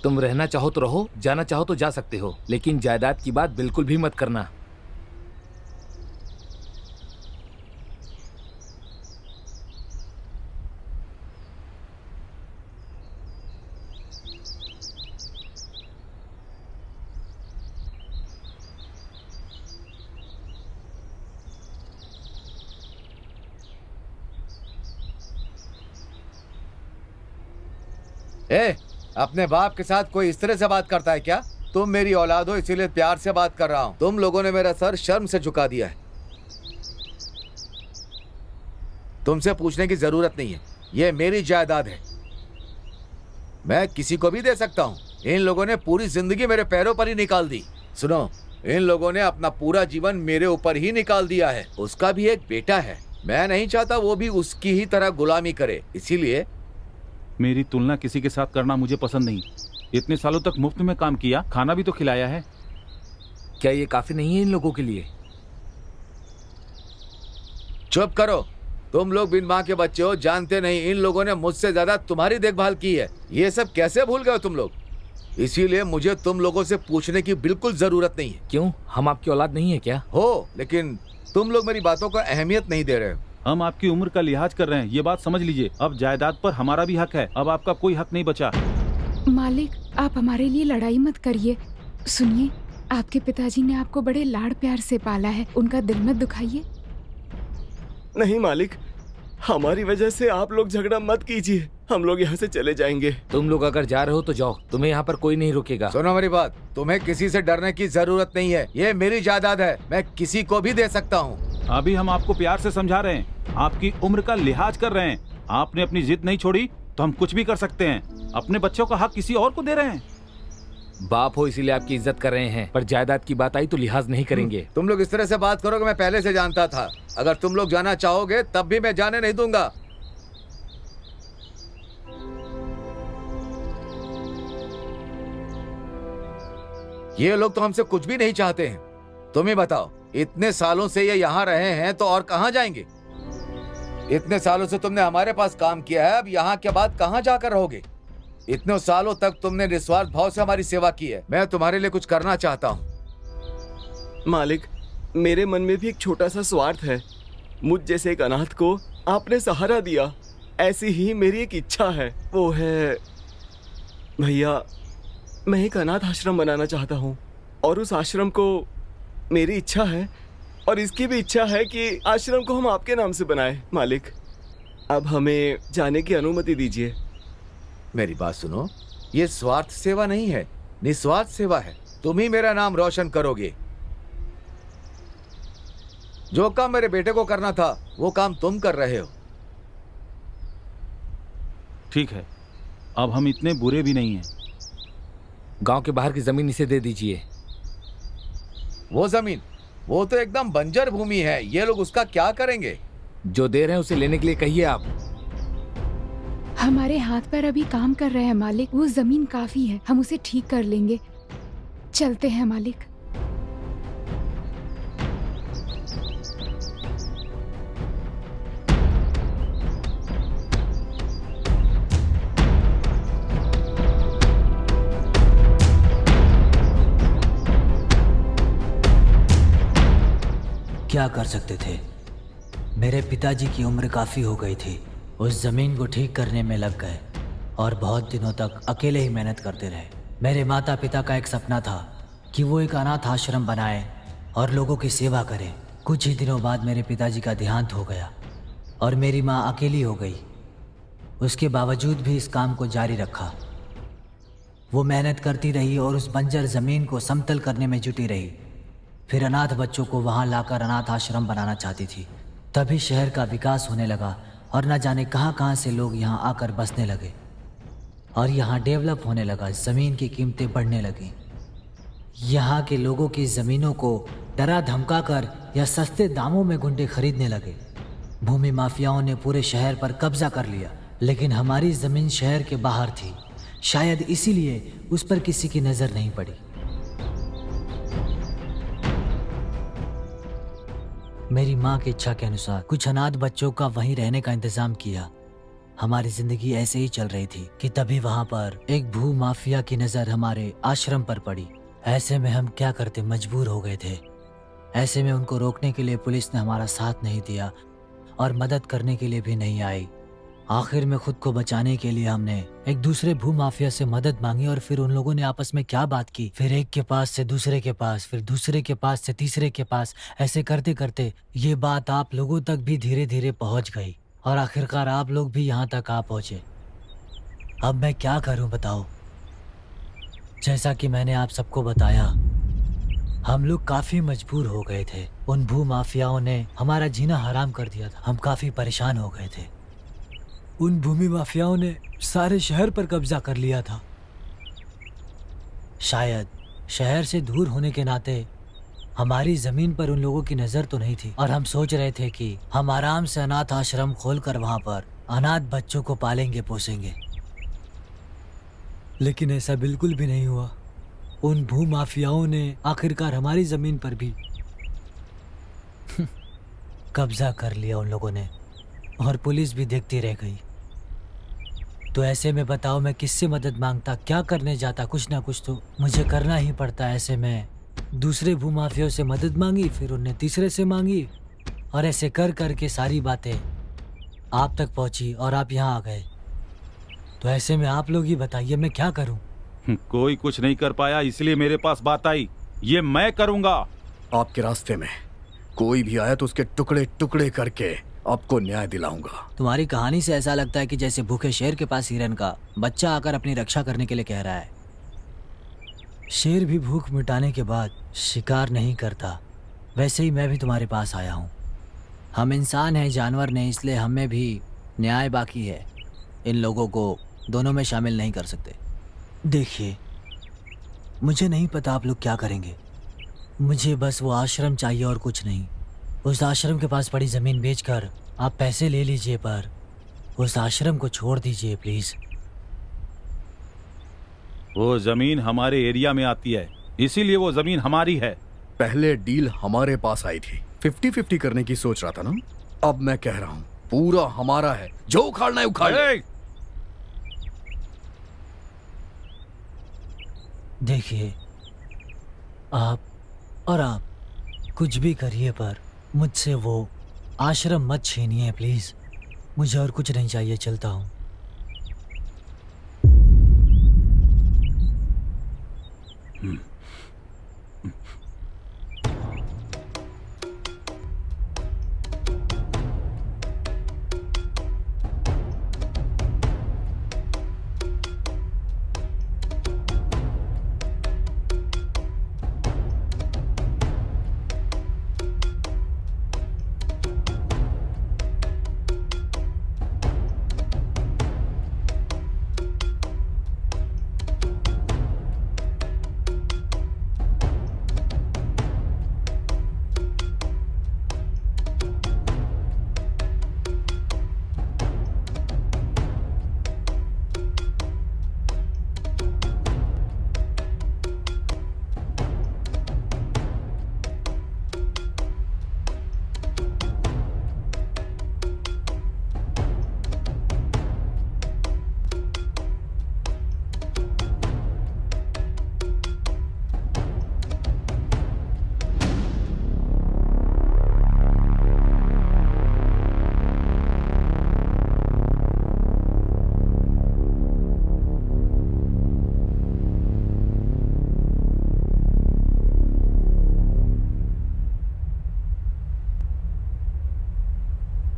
तुम रहना चाहो तो रहो, जाना चाहो तो जा सकते हो, लेकिन जायदाद की बात बिल्कुल भी मत करना। अपने बाप के साथ कोई इस तरह से बात करता है क्या? तुम मेरी औलाद हो इसीलिए प्यार से बात कर रहा हूं। तुम लोगों ने मेरा सर शर्म से झुका दिया है। तुमसे पूछने की जरूरत नहीं है, ये मेरी जायदाद है, मैं किसी को भी दे सकता हूं। इन लोगों ने पूरी जिंदगी मेरे पैरों पर ही निकाल दी। सुनो, इन लोगों ने अपना पूरा जीवन मेरे ऊपर ही निकाल दिया है। उसका भी एक बेटा है, मैं नहीं चाहता वो भी उसकी ही तरह गुलामी करे, इसीलिए मेरी तुलना किसी के साथ करना मुझे पसंद नहीं। इतने सालों तक मुफ्त में काम किया, खाना भी तो खिलाया है। क्या ये काफी नहीं है इन लोगों के लिए? चुप करो, तुम लोग बिन माँ के बच्चे हो, जानते नहीं इन लोगों ने मुझसे ज्यादा तुम्हारी देखभाल की है। ये सब कैसे भूल गए हो तुम लोग? इसीलिए मुझे तुम लोगों से पूछने की बिल्कुल जरूरत नहीं है। क्यों, हम आपकी औलाद नहीं है क्या? हो, लेकिन तुम लोग मेरी बातों को अहमियत नहीं दे रहे हो। हम आपकी उम्र का लिहाज कर रहे हैं, ये बात समझ लीजिए। अब जायदाद पर हमारा भी हक है, अब आपका कोई हक नहीं बचा। मालिक, आप हमारे लिए लड़ाई मत करिए। सुनिए, आपके पिताजी ने आपको बड़े लाड़ प्यार से पाला है, उनका दिल मत दुखाइए। नहीं मालिक, हमारी वजह से आप लोग झगड़ा मत कीजिए, हम लोग यहाँ से चले जाएंगे। तुम लोग अगर जा रहे हो तो जाओ, तुम्हें यहाँ पर कोई नहीं रोकेगा। सुनो मेरी बात, तुम्हें किसी से डरने की जरूरत नहीं है, ये मेरी जायदाद है, मैं किसी को भी दे सकता हूँ। अभी हम आपको प्यार से समझा रहे हैं, आपकी उम्र का लिहाज कर रहे हैं। आपने अपनी जिद नहीं छोड़ी तो हम कुछ भी कर सकते हैं। अपने बच्चों का हक किसी और को दे रहे हैं। बाप हो इसीलिए आपकी इज्जत कर रहे हैं, पर जायदाद की बात आई तो लिहाज नहीं करेंगे। तुम लोग इस तरह से बात करोगे मैं पहले से जानता था। अगर तुम लोग जाना चाहोगे तब भी मैं जाने नहीं दूंगा। ये लोग तो हमसे कुछ भी नहीं चाहते हैं। तुम ही बताओ, इतने सालों से ये यहाँ रहे हैं तो और कहाँ जाएंगे? इतने सालों से तुमने हमारे पास काम किया है, अब यहाँ के बाद कहाँ जाकर रहोगे? इतने सालों तक तुमने निस्वार्थ भाव से हमारी सेवा की है, मैं तुम्हारे लिए कुछ करना चाहता हूँ। मालिक, मेरे मन में भी एक छोटा सा स्वार्थ है। मुझ जैसे एक अनाथ को आपने सहारा दिया, ऐसी ही मेरी एक इच्छा है, वो है भैया, मैं एक अनाथ आश्रम बनाना चाहता हूँ और उस आश्रम को, मेरी इच्छा है और इसकी भी इच्छा है कि आश्रम को हम आपके नाम से बनाए। मालिक, अब हमें जाने की अनुमति दीजिए। मेरी बात सुनो, ये स्वार्थ सेवा नहीं है, निस्वार्थ सेवा है। तुम ही मेरा नाम रोशन करोगे। जो काम मेरे बेटे को करना था वो काम तुम कर रहे हो। ठीक है, अब हम इतने बुरे भी नहीं हैं। गांव के बाहर की जमीन इसे दे दीजिए। वो जमीन वो तो एकदम बंजर भूमि है, ये लोग उसका क्या करेंगे? जो दे रहे हैं उसे लेने के लिए कहिए आप। हमारे हाथ पर अभी काम कर रहे हैं मालिक, वो जमीन काफी है, हम उसे ठीक कर लेंगे। चलते हैं मालिक। क्या कर सकते थे? मेरे पिताजी की उम्र काफ़ी हो गई थी, उस ज़मीन को ठीक करने में लग गए और बहुत दिनों तक अकेले ही मेहनत करते रहे। मेरे माता पिता का एक सपना था कि वो एक अनाथ आश्रम बनाए और लोगों की सेवा करें। कुछ ही दिनों बाद मेरे पिताजी का देहांत हो गया और मेरी माँ अकेली हो गई। उसके बावजूद भी इस काम को जारी रखा। वो मेहनत करती रही और उस बंजर ज़मीन को समतल करने में जुटी रही। फिर अनाथ बच्चों को वहाँ लाकर अनाथ आश्रम बनाना चाहती थी। तभी शहर का विकास होने लगा और न जाने कहाँ कहाँ से लोग यहाँ आकर बसने लगे और यहाँ डेवलप होने लगा। ज़मीन की कीमतें बढ़ने लगीं। यहाँ के लोगों की ज़मीनों को डरा धमका कर या सस्ते दामों में गुंडे खरीदने लगे। भूमि माफियाओं ने पूरे शहर पर कब्जा कर लिया, लेकिन हमारी ज़मीन शहर के बाहर थी। शायद इसीलिए उस पर किसी की नज़र नहीं पड़ी। मेरी माँ की इच्छा के अनुसार कुछ अनाथ बच्चों का वहीं रहने का इंतजाम किया। हमारी जिंदगी ऐसे ही चल रही थी कि तभी वहाँ पर एक भू माफिया की नज़र हमारे आश्रम पर पड़ी। ऐसे में हम क्या करते, मजबूर हो गए थे। ऐसे में उनको रोकने के लिए पुलिस ने हमारा साथ नहीं दिया और मदद करने के लिए भी नहीं आई। आखिर में खुद को बचाने के लिए हमने एक दूसरे भू माफिया से मदद मांगी और फिर उन लोगों ने आपस में क्या बात की, फिर एक के पास से दूसरे के पास, फिर दूसरे के पास से तीसरे के पास, ऐसे करते करते ये बात आप लोगों तक भी धीरे धीरे पहुंच गई और आखिरकार आप लोग भी यहाँ तक आ पहुंचे। अब मैं क्या करूं बताओ? जैसा कि मैंने आप सबको बताया, हम लोग काफी मजबूर हो गए थे। उन भू माफियाओं ने हमारा जीना हराम कर दिया था। हम काफी परेशान हो गए थे। उन भूमि माफियाओं ने सारे शहर पर कब्जा कर लिया था। शायद शहर से दूर होने के नाते हमारी जमीन पर उन लोगों की नजर तो नहीं थी और हम सोच रहे थे कि हम आराम से अनाथ आश्रम खोलकर वहां पर अनाथ बच्चों को पालेंगे पोसेंगे, लेकिन ऐसा बिल्कुल भी नहीं हुआ। उन भू माफियाओं ने आखिरकार हमारी जमीन पर भी कब्जा कर लिया उन लोगों ने और पुलिस भी देखती रह गई। तो ऐसे में बताओ मैं किससे मदद मांगता, क्या करने जाता? कुछ ना कुछ तो मुझे करना ही पड़ता। ऐसे में दूसरे भूमाफियाओं से मदद मांगी, फिर उनने तीसरे से मांगी और ऐसे कर कर के सारी बातें आप तक पहुंची और आप यहाँ आ गए। तो ऐसे में आप लोग ही बताइए मैं क्या करूं? कोई कुछ नहीं कर पाया, इसलिए मेरे पास बात आई। ये मैं करूंगा। आपके रास्ते में कोई भी आया तो उसके टुकड़े टुकड़े करके आपको न्याय दिलाऊंगा। तुम्हारी कहानी से ऐसा लगता है कि जैसे भूखे शेर के पास हिरन का बच्चा आकर अपनी रक्षा करने के लिए कह रहा है। शेर भी भूख मिटाने के बाद शिकार नहीं करता, वैसे ही मैं भी तुम्हारे पास आया हूँ। हम इंसान हैं, जानवर नहीं, इसलिए हमें भी न्याय बाकी है। इन लोगों को दोनों में शामिल नहीं कर सकते। देखिए, मुझे नहीं पता आप लोग क्या करेंगे, मुझे बस वो आश्रम चाहिए और कुछ नहीं। उस आश्रम के पास पड़ी ज़मीन बेचकर आप पैसे ले लीजिए, पर उस आश्रम को छोड़ दीजिए प्लीज़। वो जमीन हमारे एरिया में आती है, इसीलिए वो जमीन हमारी है। पहले डील हमारे पास आई थी, 50-50 करने की सोच रहा था ना। अब मैं कह रहा हूँ पूरा हमारा है, जो उखाड़ना है उखाड़ ले। देखिए, आप कुछ भी करिए, पर मुझसे वो आश्रम मत छीनिए प्लीज। मुझे और कुछ नहीं चाहिए, चलता हूँ।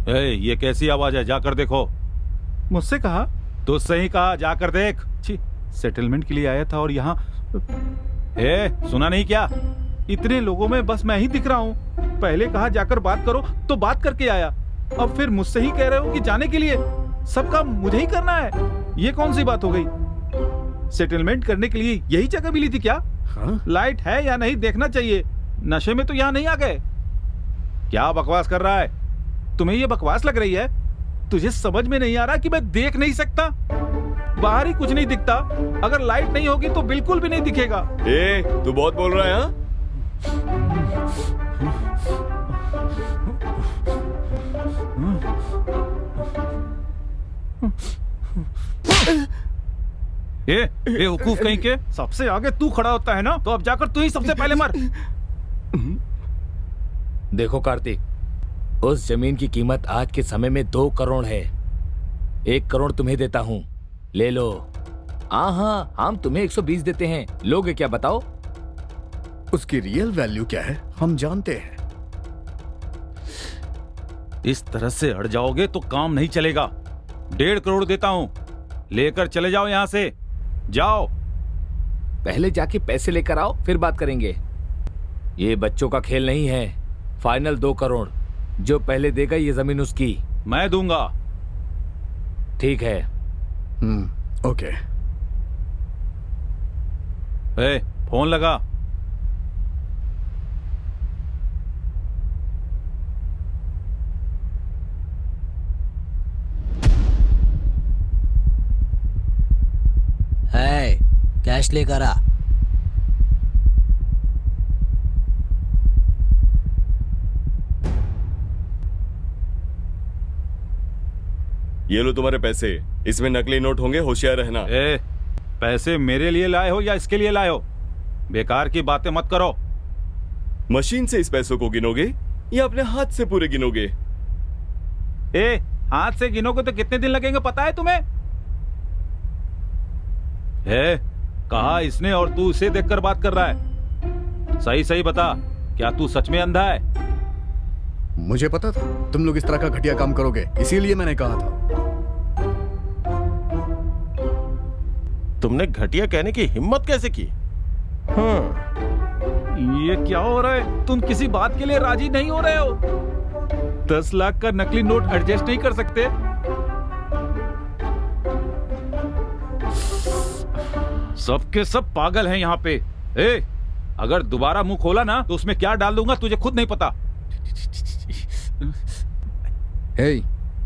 ये कैसी आवाज है? जाकर देखो। मुझसे कहा? तुझसे ही कहा, जाकर देख। छी, सेटलमेंट के लिए आया था और यहाँ सुना नहीं क्या? इतने लोगों में बस मैं ही दिख रहा हूँ। पहले कहा जाकर बात करो तो बात करके आया, अब फिर मुझसे ही कह रहे हो कि जाने के लिए। सब काम मुझे ही करना है, ये कौन सी बात हो गई? सेटलमेंट करने के लिए यही जगह मिली थी क्या? हाँ? लाइट है या नहीं देखना चाहिए। नशे में तो यहाँ नहीं आ गए। क्या बकवास कर रहा है? तुम्हें ये बकवास लग रही है? तुझे समझ में नहीं आ रहा कि मैं देख नहीं सकता? बाहर ही कुछ नहीं दिखता, अगर लाइट नहीं होगी तो बिल्कुल भी नहीं दिखेगा। तू बहुत बोल रहा है हाँ? बेवकूफ कहीं के, सबसे आगे तू खड़ा होता है ना, तो अब जाकर तू ही सबसे पहले मर। देखो कार्तिक, उस जमीन की कीमत आज के समय में 2 करोड़ है। 1 करोड़ तुम्हें देता हूँ, ले लो। हाँ, हम तुम्हें 120 देते हैं, लोगे क्या बताओ? उसकी रियल वैल्यू क्या है हम जानते हैं। इस तरह से अड़ जाओगे तो काम नहीं चलेगा। 1.5 करोड़ देता हूं, लेकर चले जाओ यहां से, जाओ। पहले जाके पैसे लेकर आओ, फिर बात करेंगे। ये बच्चों का खेल नहीं है। फाइनल 2 करोड़, जो पहले देगा ये जमीन उसकी। मैं दूंगा। ठीक है। ओके। फोन लगा। है, कैश लेकर आ। ये लो तुम्हारे पैसे, इसमें नकली नोट होंगे, होशियार रहना। पैसे मेरे लिए लाए हो या इसके लिए लाए हो? बेकार की बातें मत करो। मशीन से इस पैसों को गिनोगे या अपने हाथ से पूरे गिनोगे? हाथ से गिनोगे तो कितने दिन लगेंगे पता है तुम्हें? कहा इसने और तू इसे देखकर बात कर रहा है। सही सही बता, क्या तू सच में अंधा है? मुझे पता था तुम लोग इस तरह का घटिया काम करोगे, इसीलिए मैंने कहा था। तुमने घटिया कहने की हिम्मत कैसे की? ये क्या हो रहा है? तुम किसी बात के लिए राजी नहीं हो रहे हो? 10 लाख का नकली नोट एडजस्ट नहीं कर सकते? सबके सब पागल हैं यहाँ पे। अगर दोबारा मुंह खोला ना तो उसमें क्या डाल दूंगा तुझे खुद नहीं पता।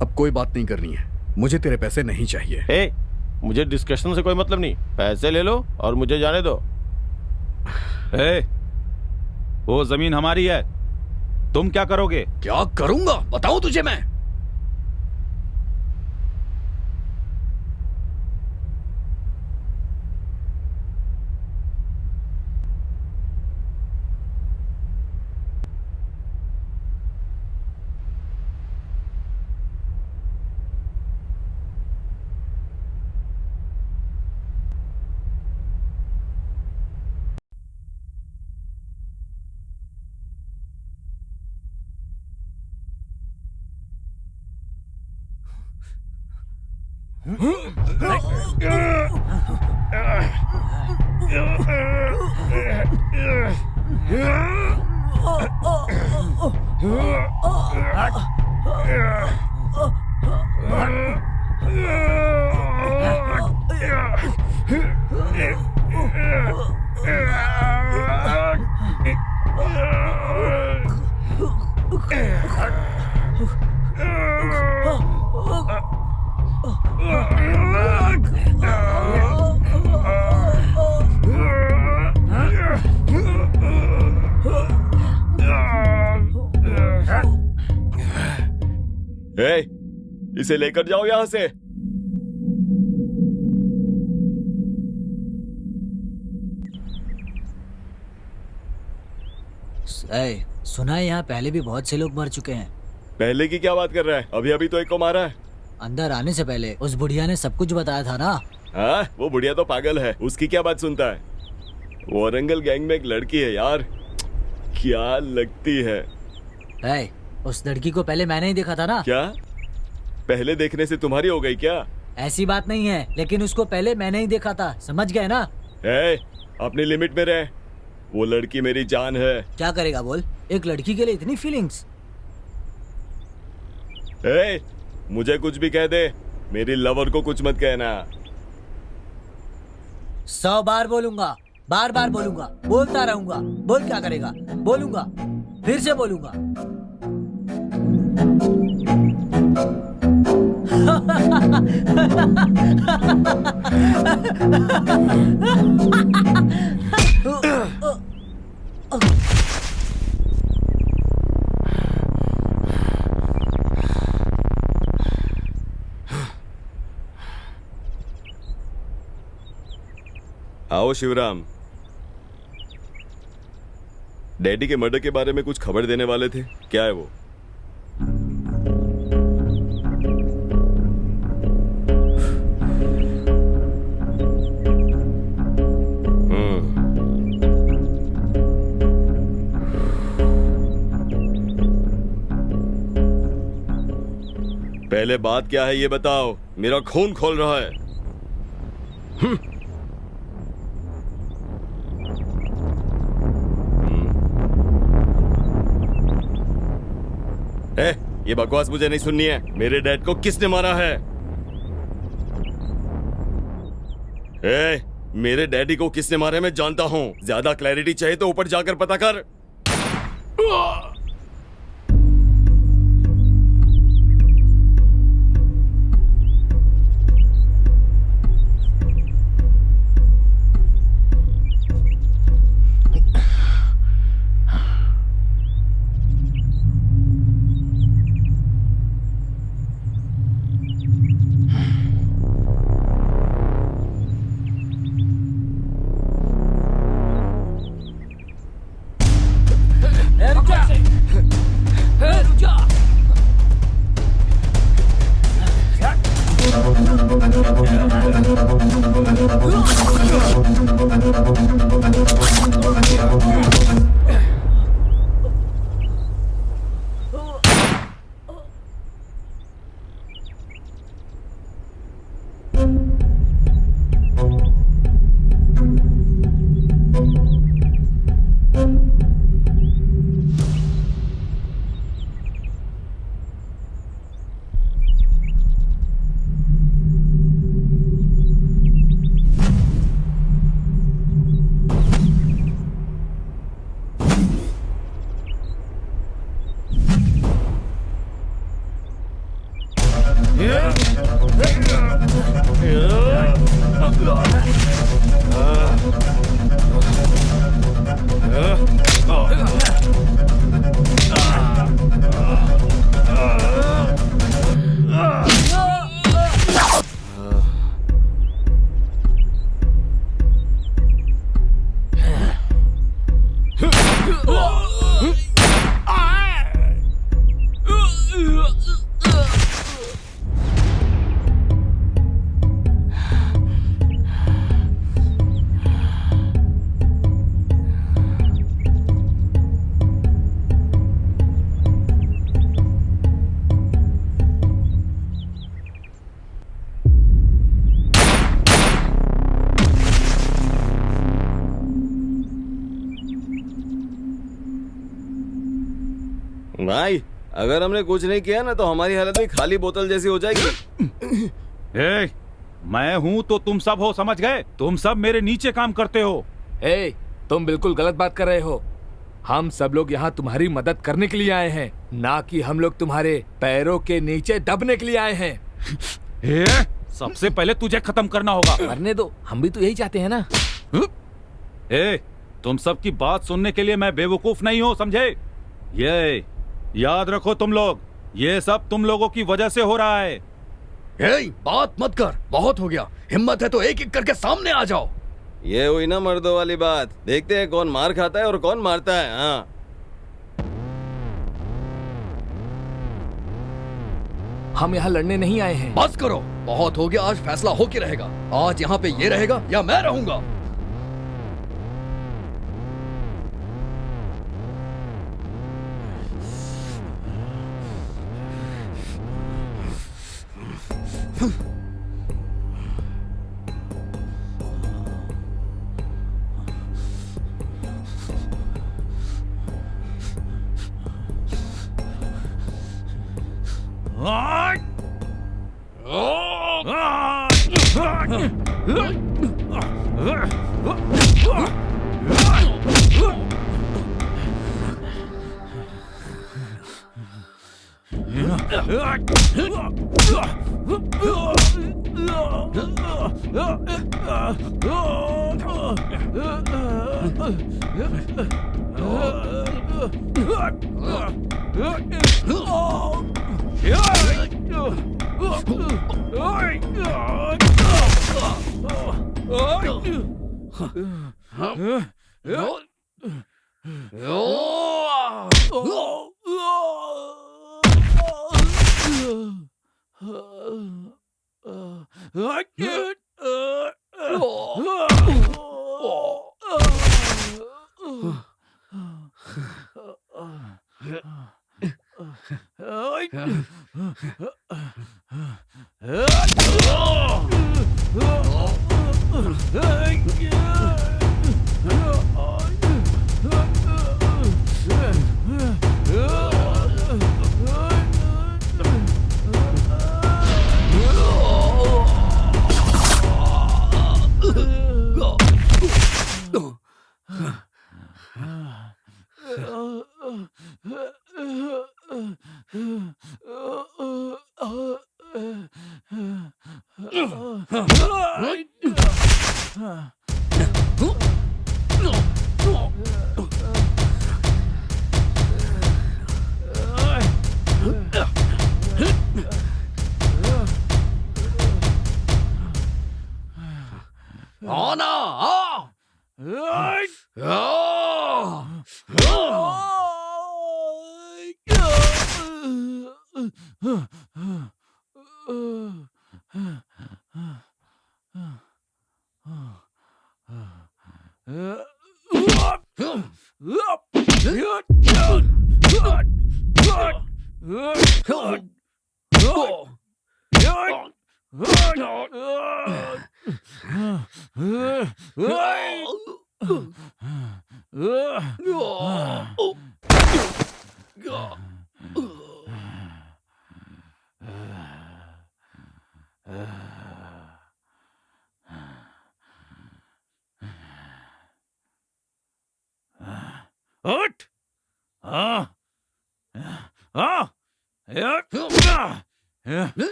अब कोई बात नहीं करनी है, मुझे तेरे पैसे नहीं चाहिए। मुझे डिस्कशन से कोई मतलब नहीं, पैसे ले लो और मुझे जाने दो। वो जमीन हमारी है, तुम क्या करोगे? क्या करूंगा बताओ तुझे मैं। इसे लेकर जाओ यहां से। सुना है यहाँ पहले भी बहुत से लोग मर चुके हैं। पहले की क्या बात कर रहा है? अभी अभी तो एक को मारा है। अंदर आने से पहले उस बुढ़िया ने सब कुछ बताया था ना। हाँ, वो बुढ़िया तो पागल है, उसकी क्या बात सुनता है? वारंगल गैंग में एक लड़की है यार, क्या लगती है। उस लड़की को पहले मैंने ही देखा था ना। क्या पहले देखने से तुम्हारी हो गई क्या? ऐसी बात नहीं है, लेकिन उसको पहले मैंने ही देखा था, समझ गए ना? अपनी लिमिट में रह, वो लड़की मेरी जान है। क्या करेगा बोल, एक लड़की के लिए इतनी फीलिंग्स? मुझे कुछ भी कह दे, मेरी लवर को कुछ मत कहना। 100 बार बोलूंगा, बार बार बोलूंगा, बोलता रहूंगा। बोल क्या करेगा? बोलूंगा, फिर से बोलूंगा। आओ शिवराम, डैडी के मर्डर के बारे में कुछ खबर देने वाले थे, क्या है वो? पहले बात क्या है ये बताओ, मेरा खून खोल रहा है। ये बकवास मुझे नहीं सुननी है। मेरे डैड को किसने मारा है? मेरे डैडी को किसने मारा है मैं जानता हूं। ज्यादा क्लैरिटी चाहिए तो ऊपर जाकर पता कर। भाई अगर हमने कुछ नहीं किया ना तो हमारी हालत भी खाली बोतल जैसी हो जाएगी। मैं हूं तो तुम सब हो, समझ गए? तुम सब मेरे नीचे काम करते हो। तुम बिल्कुल गलत बात कर रहे हो। हम सब लोग यहाँ तुम्हारी मदद करने के लिए आए हैं, ना कि हम लोग तुम्हारे पैरों के नीचे दबने के लिए आए हैं। सबसे पहले तुझे खत्म करना होगा। करने दो, हम भी तो यही चाहते हैं ना। तुम सब की बात सुनने के लिए मैं बेवकूफ नहीं हूँ, समझे? ये याद रखो तुम लोग, ये सब तुम लोगों की वजह से हो रहा है। बात मत कर, बहुत हो गया। हिम्मत है तो एक एक करके सामने आ जाओ। ये हुई ना मर्दों वाली बात। देखते हैं कौन मार खाता है और कौन मारता है। हाँ, हम यहाँ लड़ने नहीं आए हैं। बस करो, बहुत हो गया। आज फैसला हो के रहेगा। आज यहाँ पे ये रहेगा या मैं रहूंगा। आना आ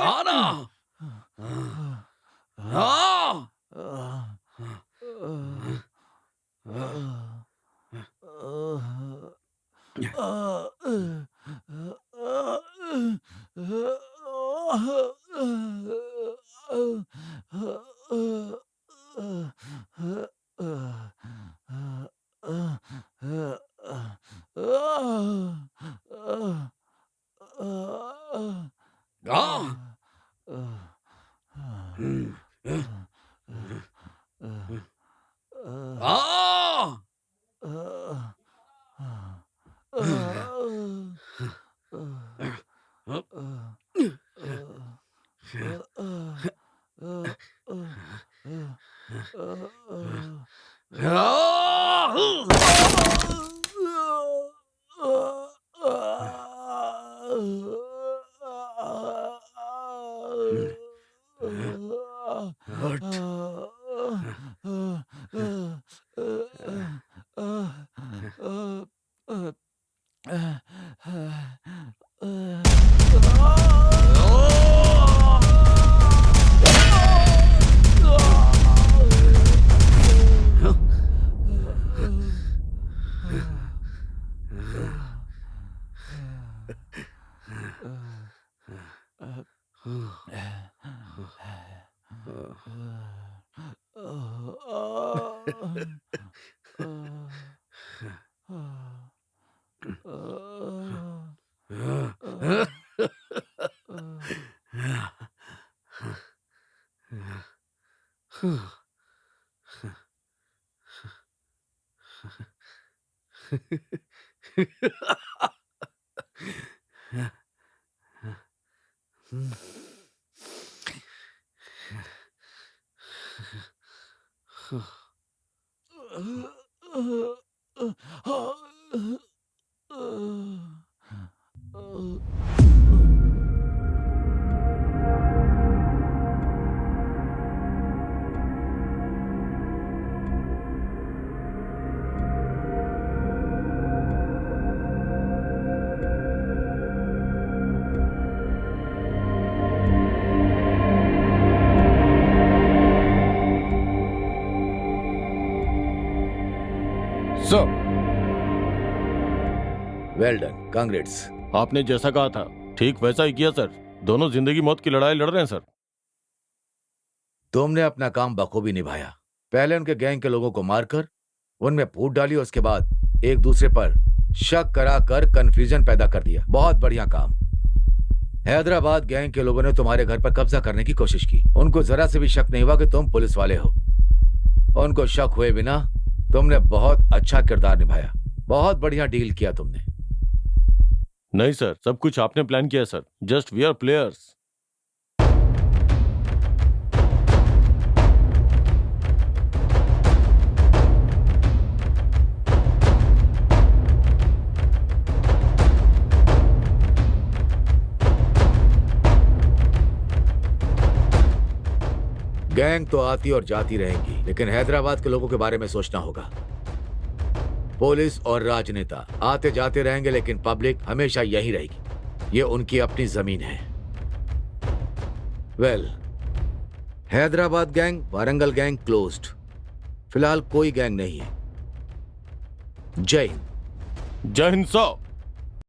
आना। हाँ। Sir, well done, congrats. आपने जैसा कहा था ठीक वैसा ही किया सर। दोनों जिंदगी मौत की लड़ाई लड़ रहे हैं सर। तुमने अपना काम बखूबी निभाया। पहले उनके गैंग के लोगों को मारकर उनमें फूट डाली, उसके बाद एक दूसरे पर शक कराकर कंफ्यूजन पैदा कर दिया। बहुत बढ़िया काम। हैदराबाद गैंग के लोगों ने तुम्हारे घर पर कब्जा करने की कोशिश की। उनको जरा से भी शक नहीं हुआ कि तुम पुलिस वाले हो। उनको शक हुए बिना तुमने बहुत अच्छा किरदार निभाया। बहुत बढ़िया डील किया तुमने। नहीं सर, सब कुछ आपने प्लान किया सर। Just we are players. Gang तो आती और जाती रहेंगी, लेकिन हैदराबाद के लोगों के बारे में सोचना होगा। पुलिस और राजनेता आते जाते रहेंगे, लेकिन पब्लिक हमेशा यही रहेगी। ये उनकी अपनी जमीन है। Well, Hyderabad gang, Warangal gang closed. फिलहाल कोई गैंग नहीं है। जय हिंद। जय हिंद साहब।